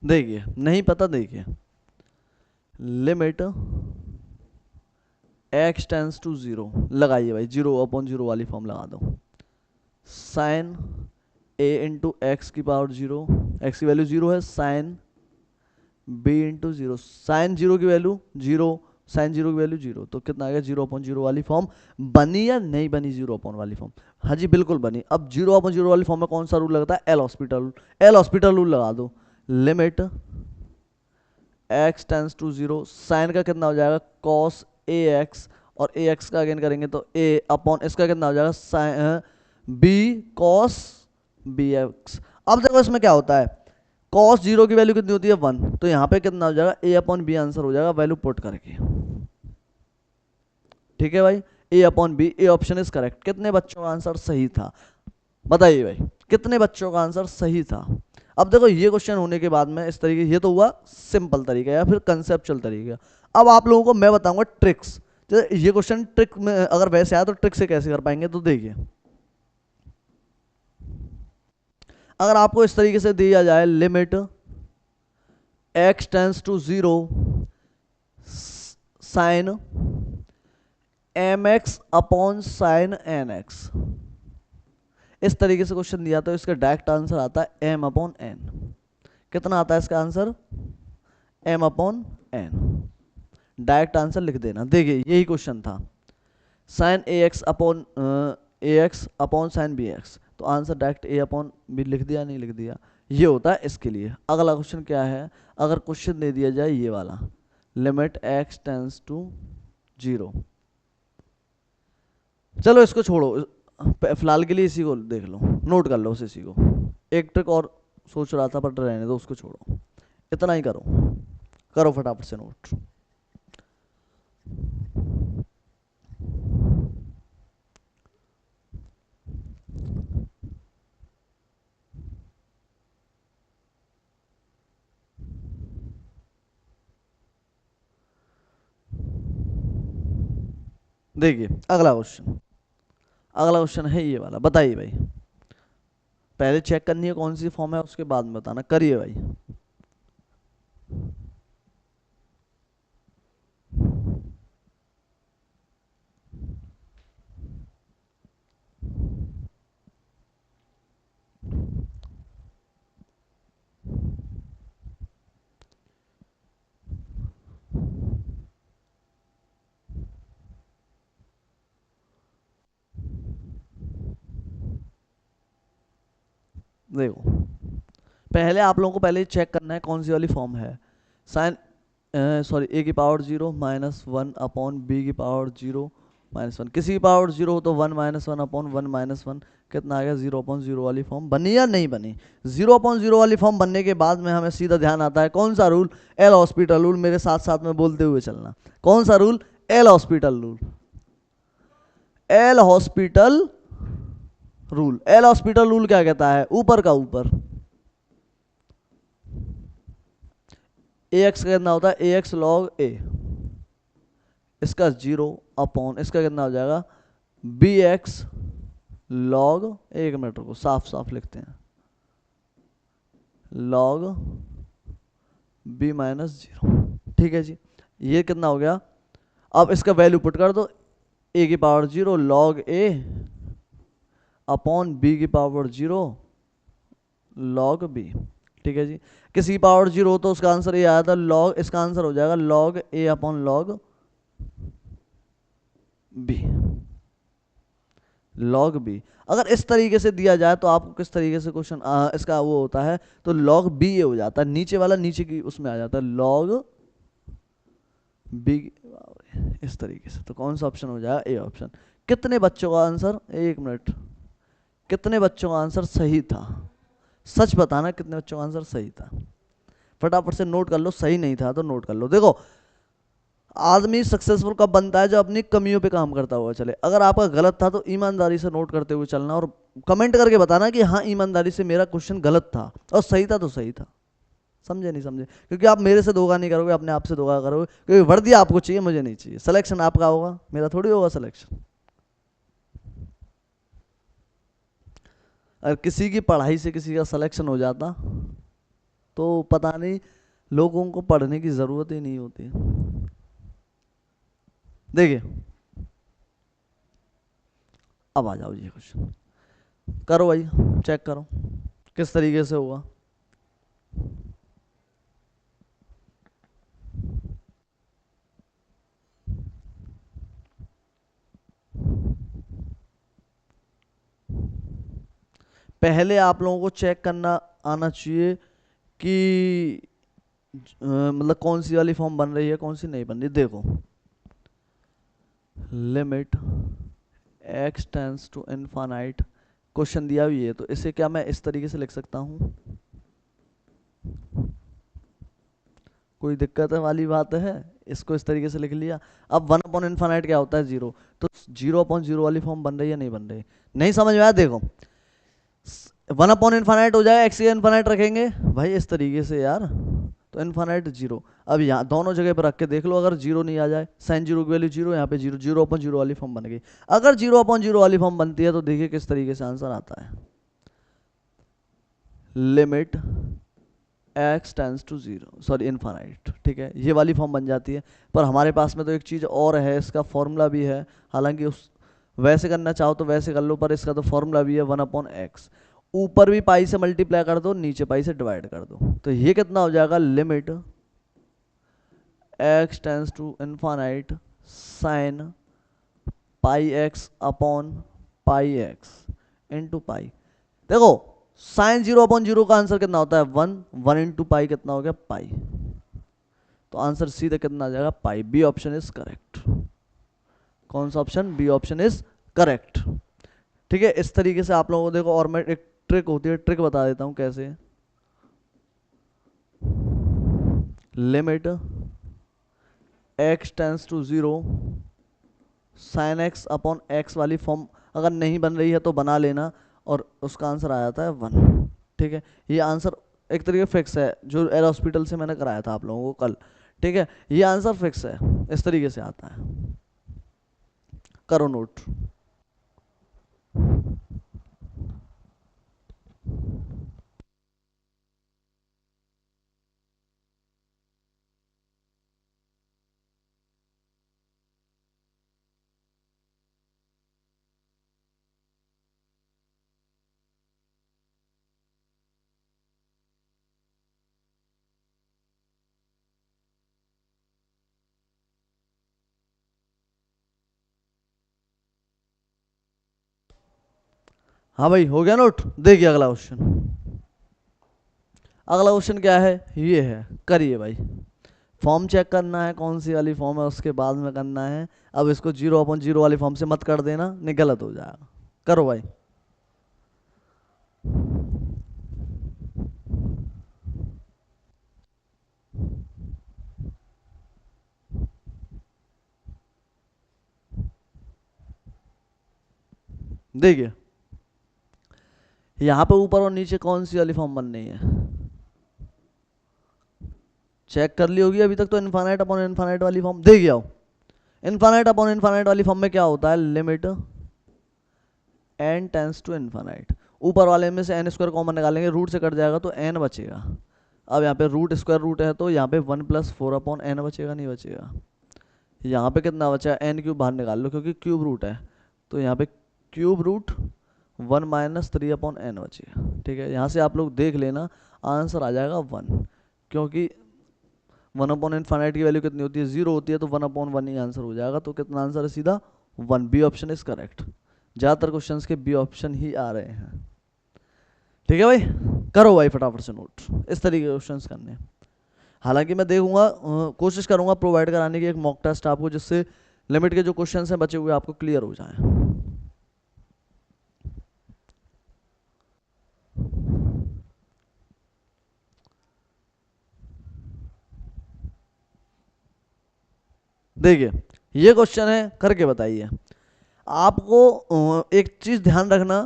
देखिए नहीं पता, देखिए लिमिट x टेंस टू 0, लगाइए भाई 0/0 वाली फॉर्म लगा दो, साइन a × x⁻0, x की वैल्यू 0 है, साइन b × 0, साइन 0 की वैल्यू 0, साइन 0 की वैल्यू 0, तो कितना आ गया 0/0 वाली फॉर्म बनी या नहीं बनी, 0 वाली फॉर्म, हाँ जी बिल्कुल बनी। अब 0/0 वाली फॉर्म में कौन सा रूल लगता है, L'Hospital rule, L'Hospital rule लगा दो, limit x tends to zero, sine का कितना हो जाएगा कॉस ए एक्स, और ए एक्स का अगेन करेंगे तो ए अपॉन इसका कितना हो जाएगा sine b cos b x. अब देखो इसमें क्या होता है, कॉस जीरो की वैल्यू कितनी होती है 1, तो यहाँ पे कितना हो जाएगा ए अपॉन बी आंसर हो जाएगा वैल्यू पुट करके। ठीक है भाई, a upon b, A option is correct. कितने बच्चों का आंसर सही था बताइए भाई, कितने बच्चों का आंसर सही था। अब देखो ये क्वेश्चन होने के बाद में इस तरीके, ये तो हुआ सिंपल तरीका या फिर कंसेप्चुअल तरीका। अब आप लोगों को मैं बताऊंगा ट्रिक्स। जैसे ये क्वेश्चन ट्रिक में अगर वैसे आया तो ट्रिक से कैसे कर पाएंगे, तो देखिए अगर आपको इस तरीके से दिया जाए limit x tends to zero sine m x upon sine n x, इस तरीके से क्वेश्चन दिया तो इसका डायरेक्ट आंसर आता है एम अपॉन एन। कितना आता है इसका answer, m upon n. Direct answer लिख देना। देखिए यही क्वेश्चन था, sine a x upon sine b x, तो answer direct a upon b लिख दिया, नहीं लिख दिया। ये होता है इसके लिए। अगला क्वेश्चन क्या है, अगर क्वेश्चन दे दिया जाए ये वाला limit x tends to zero, चलो इसको छोड़ो फिलहाल के लिए, इसी को देख लो, नोट कर लो उस इसी को। एक ट्रिक और सोच रहा था पर रहने दो, उसको छोड़ो, इतना ही करो, करो फटाफट से नोट। देखिए अगला क्वेश्चन, अगला क्वेश्चन है ये वाला, बताइए भाई। पहले चेक करनी है कौन सी फॉर्म है, उसके बाद में बताना। करिए भाई। देखो पहले आप लोगों को पहले चेक करना है कौन सी वाली फॉर्म है। साइन सॉरी ए की power zero minus one upon b की पावर जीरो माइनस वन, किसी की पावर जीरो हो तो one minus one upon one minus one, कितना आ गया जीरो अपॉन जीरो वाली फॉर्म बनी या नहीं बनी। जीरो अपॉन जीरो वाली फॉर्म बनने के बाद में हमें सीधा ध्यान आता है कौन सा रूल, एल हॉस्पिटल रूल। मेरे साथ साथ में बोलते हुए चलना, कौन सा rule, L'Hospital rule. L'Hospital rule, L'Hospital rule क्या कहता है, ऊपर का ऊपर, ए एक्स का कितना होता है ए एक्स लॉग ए, इसका जीरो अपॉन इसका कितना हो जाएगा बी एक्स लॉग, एक मिनट को साफ साफ लिखते हैं, लॉग बी माइनस जीरो। ठीक है जी, ये कितना हो गया। अब इसका वैल्यू पुट कर दो, ए की power zero log a upon b की पावर जीरो लॉग बी। ठीक है जी, किसी की पावर जीरो हो तो उसका आंसर ये आया था लॉग, इसका आंसर हो जाएगा log a upon log b, log b. अगर इस तरीके से दिया जाए तो आपको किस तरीके से क्वेश्चन इसका वो होता है, तो लॉग बी ए हो जाता है, नीचे वाला नीचे की उसमें आ जाता है लॉग बी, इस तरीके से। तो कौन सा ऑप्शन हो जाएगा, ए ऑप्शन। कितने बच्चों का आंसर, एक मिनट, कितने बच्चों का आंसर सही था, सच बताना कितने बच्चों का आंसर सही था। फटाफट से नोट कर लो, सही नहीं था तो नोट कर लो। देखो आदमी सक्सेसफुल कब बनता है, जो अपनी कमियों पे काम करता हुआ चले। अगर आपका गलत था तो ईमानदारी से नोट करते हुए चलना और कमेंट करके बताना कि हाँ ईमानदारी से मेरा क्वेश्चन गलत था, और सही था तो सही था। समझे नहीं समझे, क्योंकि आप मेरे से धोखा नहीं करोगे, अपने आप से धोखा करोगे, क्योंकि वर्दी आपको चाहिए मुझे नहीं चाहिए, सिलेक्शन आपका होगा मेरा थोड़ी होगा सिलेक्शन। अगर किसी की पढ़ाई से किसी का सिलेक्शन हो जाता तो पता नहीं, लोगों को पढ़ने की जरूरत ही नहीं होती। देखिए अब आ जाओ, ये क्वेश्चन करो भाई, चेक करो किस तरीके से होगा। पहले आप लोगों को चेक करना आना चाहिए कि मतलब कौन सी वाली फॉर्म बन रही है कौन सी नहीं बन रही, देखो limit x tends to infinite, question दिया हुई है तो इसे क्या मैं इस तरीके से लिख सकता हूँ, कोई दिक्कत वाली बात है, इसको इस तरीके से लिख लिया। अब 1/इनफाइनाइट क्या होता है, जीरो, तो 0/0 वाली फॉर्म बन रही है नहीं बन रही, नहीं समझ में आया, देखो 1/इनफाइनाइट हो जाएगा, x इनफाइनाइट रखेंगे भाई इस तरीके से यार, तो इनफाइनाइट जीरो। अब यहाँ दोनों जगह पर रख के देख लो, अगर जीरो नहीं आ जाए, साइन जीरो की वैल्यू जीरो, यहाँ पे जीरो, 0/0 वाली फॉर्म बन गई। अगर 0/0 वाली फॉर्म बनती है तो देखिए किस तरीके से आंसर आता है, limit x tends to zero, sorry infinite, ठीक है, ये वाली फॉर्म बन जाती है। पर हमारे पास में तो एक चीज़ और है, इसका फॉर्मूला भी है, हालांकि उस वैसे करना चाहो तो वैसे कर लो, पर इसका तो फॉर्मूला भी है 1/x, ऊपर भी पाई से मल्टीप्लाई कर दो, नीचे पाई से डिवाइड कर दो, तो ये कितना हो जाएगा, limit x tends to infinite sine pi x upon pi x into pi. देखो साइन 0/0 का आंसर कितना होता है, 1 इंटू पाई कितना हो गया, पाई, तो आंसर सीधे कितना आ जाएगा, pi. B option is correct. कौन सा option, B option is correct. ठीक है, इस तरीके से आप लोगों को देखो, और मैं एक ट्रिक होती है, ट्रिक बता देता हूं कैसे, limit x tends to zero sine x upon x वाली फॉर्म अगर नहीं बन रही है तो बना लेना, और उसका आंसर आ जाता है 1। ठीक है, ये आंसर एक तरीके फिक्स है, जो एयर हॉस्पिटल से मैंने कराया था आप लोगों को कल। ठीक है, ये आंसर फिक्स है, इस तरीके से आता है, करो नोट। हाँ भाई हो गया नोट, देखिए अगला क्वेश्चन। अगला क्वेश्चन क्या है, ये है, करिए भाई, फॉर्म चेक करना है कौन सी वाली फॉर्म है, उसके बाद में करना है। अब इसको 0/0 वाली फॉर्म से मत कर देना, नहीं गलत हो जाएगा, करो भाई। देखिए यहाँ पे ऊपर और नीचे कौन सी वाली फॉर्म बन रही है, चेक कर ली होगी अभी तक तो, इनफाइनाइट अपॉन इनफाइनाइट वाली फॉर्म। देखिए आओ, इनफाइनाइट अपॉन इनफाइनाइट वाली फॉर्म में क्या होता है, limit n tends to infinite, ऊपर वाले में से एन स्क्वायर कॉमन निकालेंगे, रूट से कट जाएगा तो n बचेगा। अब यहाँ पे रूट स्क्वायर रूट है तो यहाँ पे 1+4/n बचेगा, नहीं बचेगा। यहाँ पे कितना बचा, n³ बाहर निकाल लो क्योंकि क्यूब रूट है, तो यहाँ पे क्यूब रूट 1-3/n बचेगा। ठीक है, यहाँ से आप लोग देख लेना, आंसर आ जाएगा 1, क्योंकि 1/इनफाइनाइट की वैल्यू कितनी होती है, 0 होती है, तो 1/1 ही आंसर हो जाएगा, तो कितना आंसर है, सीधा 1। B option is correct. ज़्यादातर क्वेश्चंस के बी ऑप्शन ही आ रहे हैं। ठीक है भाई, करो भाई फटाफट से नोट, इस तरीके के क्वेश्चंस करने हैं। हालांकि मैं देखूंगा, कोशिश करूंगा प्रोवाइड कराने की एक मॉक टेस्ट आपको, जिससे लिमिट के जो क्वेश्चंस हैं बचे हुए आपको क्लियर हो जाएं। देखिए ये क्वेश्चन है, करके बताइए। आपको एक चीज ध्यान रखना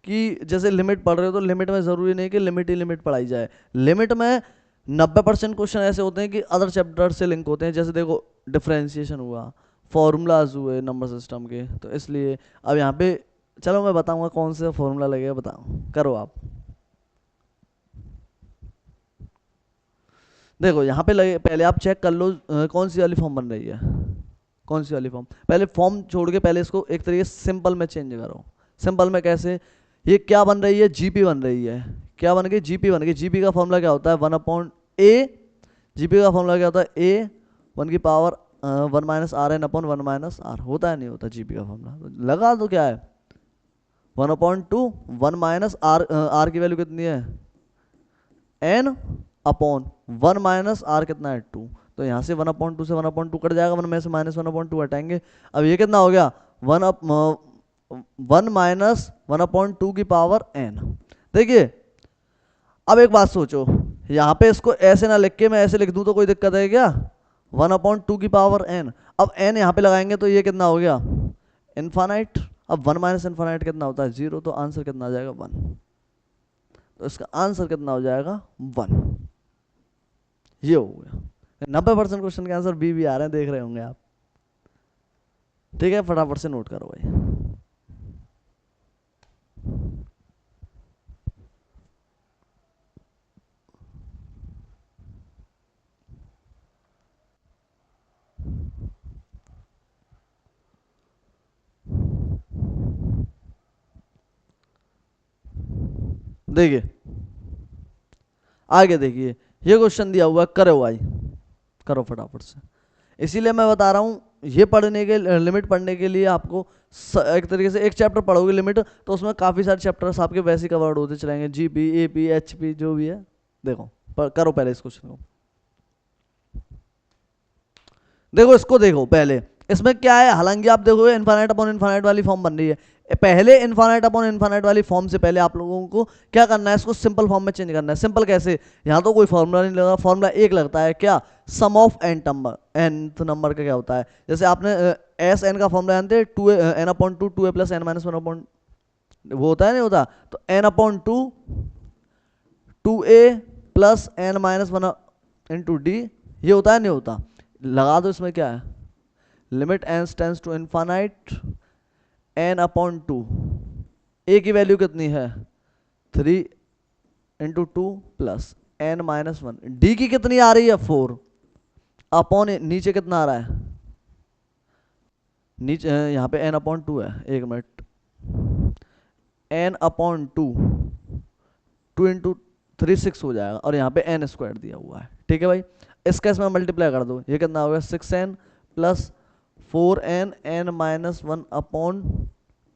कि जैसे लिमिट पढ़ रहे हो तो लिमिट में जरूरी नहीं कि लिमिट ही लिमिट पढ़ाई जाए, लिमिट में 90% क्वेश्चन ऐसे होते हैं कि अदर चैप्टर से लिंक होते हैं, जैसे देखो डिफरेंशिएशन हुआ, फॉर्मूलाज हुए नंबर सिस्टम के, तो इसलिए अब यहाँ पे चलो मैं बताऊंगा कौन सा फॉर्मूला लगेगा, बताओ, करो आप। देखो यहाँ पे लगे, पहले आप चेक कर लो कौन सी वाली फॉर्म बन रही है, कौन सी वाली फॉर्म, पहले फॉर्म छोड़ के पहले इसको एक तरीके से सिंपल में चेंज करो। सिंपल में कैसे, ये क्या बन रही है, जीपी बन रही है, क्या बन गई, जीपी बन गई। जीपी का फॉर्मूला क्या होता है, 1/a, जीपी का फॉर्मूला क्या होता है, a 1^(1-r(n)(1-r) होता है, नहीं होता जीपी का फॉर्मूला, लगा तो क्या है 1/2 1 - r, r की वैल्यू कितनी है n अपॉन 1 माइनस आर कितना है 2, तो यहाँ से 1/2 से 1/2 कट जाएगा, 1 में से माइनस 1/2 हटाएंगे। अब ये कितना हो गया 1 माइनस 1/2 की पावर n। देखिए अब एक बात सोचो, यहाँ पे इसको ऐसे ना लिख के मैं ऐसे लिख दूं तो कोई दिक्कत है क्या? 1/2 की पावर n। अब n यहाँ पे लगाएंगे तो ये कितना हो गया इनफाइनाइट। अब 1 माइनस इनफाइनाइट कितना होता है 0, तो आंसर कितना आ जाएगा 1। तो इसका आंसर कितना हो जाएगा 1। ये हो गया 90% क्वेश्चन के आंसर बी भी आ रहे हैं, देख रहे होंगे आप। ठीक है, फटाफट से नोट करो भाई। देखिए आगे देखिए, ये क्वेश्चन दिया हुआ है, करो भाई, करो फटाफट से। इसीलिए मैं बता रहा हूँ, ये पढ़ने के लिमिट पढ़ने के लिए आपको एक तरीके से एक चैप्टर पढ़ोगे लिमिट, तो उसमें काफ़ी सारे चैप्टर्स आपके वैसे ही कवर्ड होते चलेंगे, जीपी एपी एचपी जो भी है। देखो करो पहले इस क्वेश्चन को, देखो इसको देखो पहले, इसमें क्या है, हालांकि आप देखोगे इनफाइनाइट अपॉन इनफाइनाइट वाली फॉर्म बन रही है। पहले इनफाइनाइट अपॉन इनफाइनाइट वाली फॉर्म से पहले आप लोगों को क्या करना है, इसको सिंपल फॉर्म में चेंज करना है। सिंपल कैसे, यहाँ तो कोई फॉर्मूला नहीं लगा, फॉर्मूला एक लगता है क्या, sum of n number, nth number का क्या होता है। जैसे आपने एस एन का फॉर्मूला जानते हैं, 2 n upon 2 2a plus n minus 1 upon, वो होता है नहीं होता, तो n upon 2 2a plus n minus 1 into D, ये होता है नहीं होता। लगा दो इसमें क्या है, limit n tends to infinite n upon 2, a की वैल्यू कितनी है 3 into 2 plus n minus 1, D की कितनी आ रही है 4 अपॉन, नीचे कितना आ रहा है, नीचे यहाँ पे n अपॉन 2 है, एक मिनट, n अपॉन 2 2 इंटू 3 6 हो जाएगा, और यहाँ पे n स्क्वायर दिया हुआ है। ठीक है भाई, इसका इसमें मल्टीप्लाई कर दो, ये कितना होगा 6n plus 4n n minus 1 upon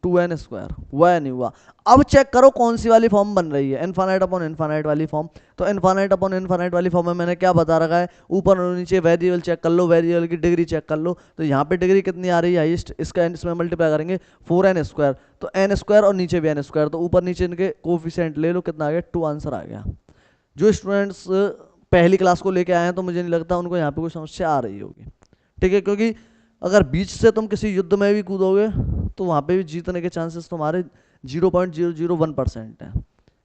2n square, हुआ या नहीं हुआ। अब चेक करो कौन सी वाली फॉर्म बन रही है, इनफाइनाइट अपॉन इनफाइनाइट वाली फॉर्म। तो इनफाइनाइट अपॉन इनफाइनाइट वाली फॉर्म में मैंने क्या बता रखा है, ऊपर और नीचे वेरिएबल चेक कर लो, वेरिएबल की डिग्री चेक कर लो। तो यहाँ पे डिग्री कितनी आ रही है हाईएस्ट, इसका इसमें मल्टीप्लाई करेंगे 4n स्क्वायर, तो n स्क्वायर और नीचे भी n स्क्वायर, तो ऊपर नीचे इनके कोफिशिएंट ले लो, कितना आ गया 2, आंसर आ गया। जो स्टूडेंट्स पहली क्लास को लेके आए हैं तो मुझे नहीं लगता उनको यहाँ पे कोई समस्या आ रही होगी। ठीक है, क्योंकि अगर बीच से तुम किसी युद्ध में भी कूदोगे तो वहाँ पे भी जीतने के चांसेस तुम्हारे 0.001% है।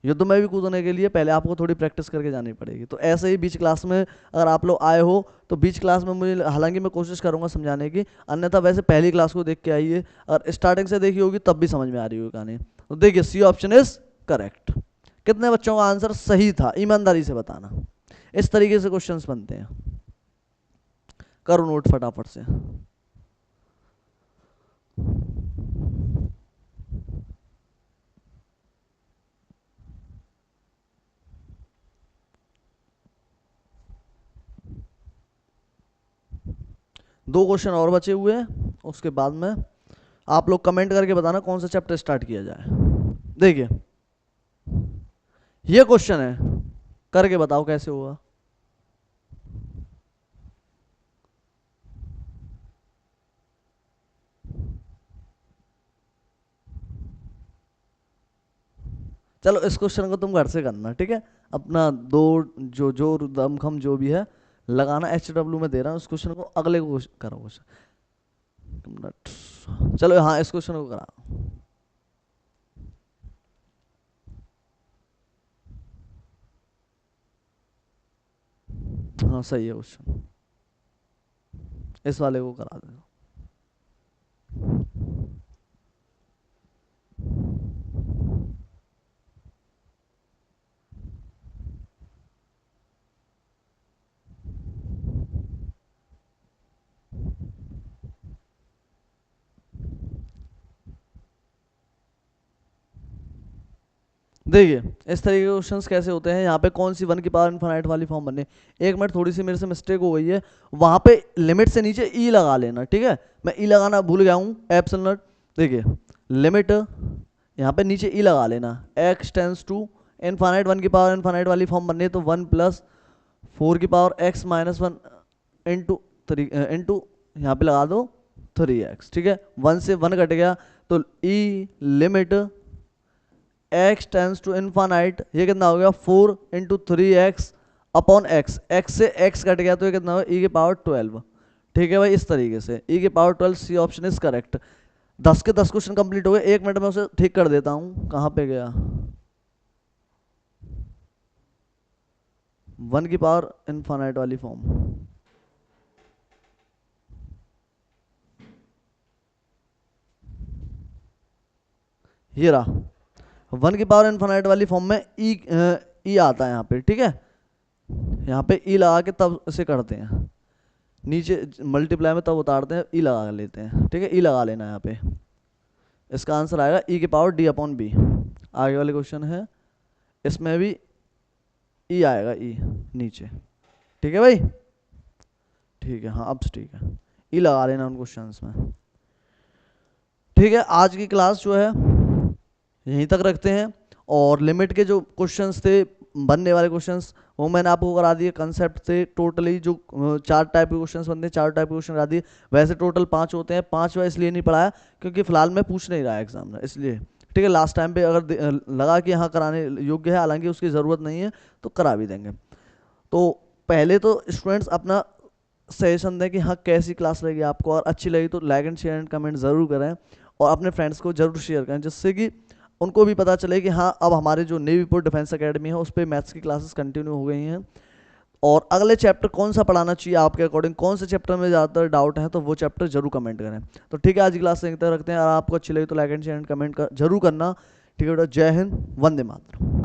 युद्ध में भी कूदने के लिए पहले आपको थोड़ी प्रैक्टिस करके जानी पड़ेगी। तो ऐसे ही बीच क्लास में अगर आप लोग आए हो तो बीच क्लास में मुझे, हालांकि मैं कोशिश करूंगा समझाने की, अन्यथा वैसे पहली क्लास को देख के आइए, अगर स्टार्टिंग से देखी होगी तब भी समझ में आ रही होगी कहानी। तो देखिए सी ऑप्शन इज करेक्ट। कितने बच्चों का आंसर सही था, ईमानदारी से बताना। इस तरीके से क्वेश्चंस बनते हैं, करो नोट फटाफट से। दो क्वेश्चन और बचे हुए हैं, उसके बाद में आप लोग कमेंट करके बताना कौन सा चैप्टर स्टार्ट किया जाए। देखिए ये क्वेश्चन है, करके बताओ कैसे होगा। चलो इस क्वेश्चन को तुम घर से करना, ठीक है, अपना दो जो दमखम जो भी है लगाना। HW में दे रहा हूँ इस क्वेश्चन को, अगले को करो क्वेश्चन। चलो हाँ इस क्वेश्चन को करा, हाँ सही है क्वेश्चन, इस वाले को करा दो। देखिए इस तरीके के क्वेश्चंस कैसे होते हैं, यहाँ पे कौन सी 1 की पावर इनफाइनाइट वाली फॉर्म बनने। एक मिनट, थोड़ी सी मेरे से मिस्टेक हो गई है, वहाँ पे लिमिट से नीचे ई लगा लेना, ठीक है, मैं ई लगाना भूल गया हूँ, एप्सिलॉन। देखिए लिमिट यहाँ पे नीचे ई लगा लेना, x टेंस टू इनफाइनाइट 1 की पावर इनफाइनाइट वाली फॉर्म बननी है तो 1 प्लस 4 की power x minus 1 into into यहाँ पे लगा दो 3x, ठीक है। 1 से 1 कट गया तो ई limit x tends to infinite, ये कितना हो गया 4 into 3x upon x, x से x कट गया तो ये कितना होगा e की पावर 12, ठीक है भाई। इस तरीके से e की power 12, C option is correct. 10 के 10 क्वेश्चन कंप्लीट हो गए, 1 मिनट में उसे ठीक कर देता हूँ। कहाँ पे गया, 1 की पावर इनफाइनाइट वाली फॉर्म, ये रहा 1 की पावर इनफाइनाइट वाली फॉर्म में ई आता है यहाँ पे, ठीक है। यहाँ पे ई लगा के तब इसे करते हैं, नीचे मल्टीप्लाई में तब उतारते हैं, ई लगा लेते हैं, ठीक है। ई लगा लेना यहाँ पे, इसका आंसर आएगा ई की पावर डी अपॉन बी। आगे वाले क्वेश्चन है, इसमें भी ई आएगा, ई नीचे, ठीक है भाई, ठीक है। हाँ अब ठीक है, ई लगा लेना उन क्वेश्चंस में, ठीक है। आज की क्लास जो है यहीं तक रखते हैं, और लिमिट के जो क्वेश्चंस थे, बनने वाले क्वेश्चंस, वो मैंने आपको करा दिए। कंसेप्ट से टोटली जो 4 टाइप के क्वेश्चंस बनते हैं, 4 टाइप के क्वेश्चन करा दिए। वैसे टोटल 5 होते हैं, 5वां इसलिए नहीं पढ़ाया क्योंकि फिलहाल मैं पूछ नहीं रहा एग्जाम में, इसलिए, ठीक है। लास्ट टाइम पे अगर लगा कि यहाँ कराने योग्य है, हालांकि उसकी ज़रूरत नहीं है, तो करा भी देंगे। तो पहले तो स्टूडेंट्स अपना सजेशन दें कि हाँ कैसी क्लास लगी आपको, और अच्छी लगी तो like and share and comment ज़रूर करें, और अपने फ्रेंड्स को जरूर शेयर करें, जिससे कि उनको भी पता चले कि हाँ अब हमारे जो नेवी डिफेंस एकेडमी है उस पर मैथ्स की क्लासेस कंटिन्यू हो गई हैं। और अगले चैप्टर कौन सा पढ़ाना चाहिए आपके अकॉर्डिंग, कौन से चैप्टर में ज़्यादातर डाउट है, तो वो चैप्टर जरूर कमेंट करें। तो ठीक है, आज की क्लास यहीं तक रखते हैं। और आपको अच्छी लगी तो like and share and comment जरूर करना, ठीक है बेटा। जय हिंद, वंदे मातरम।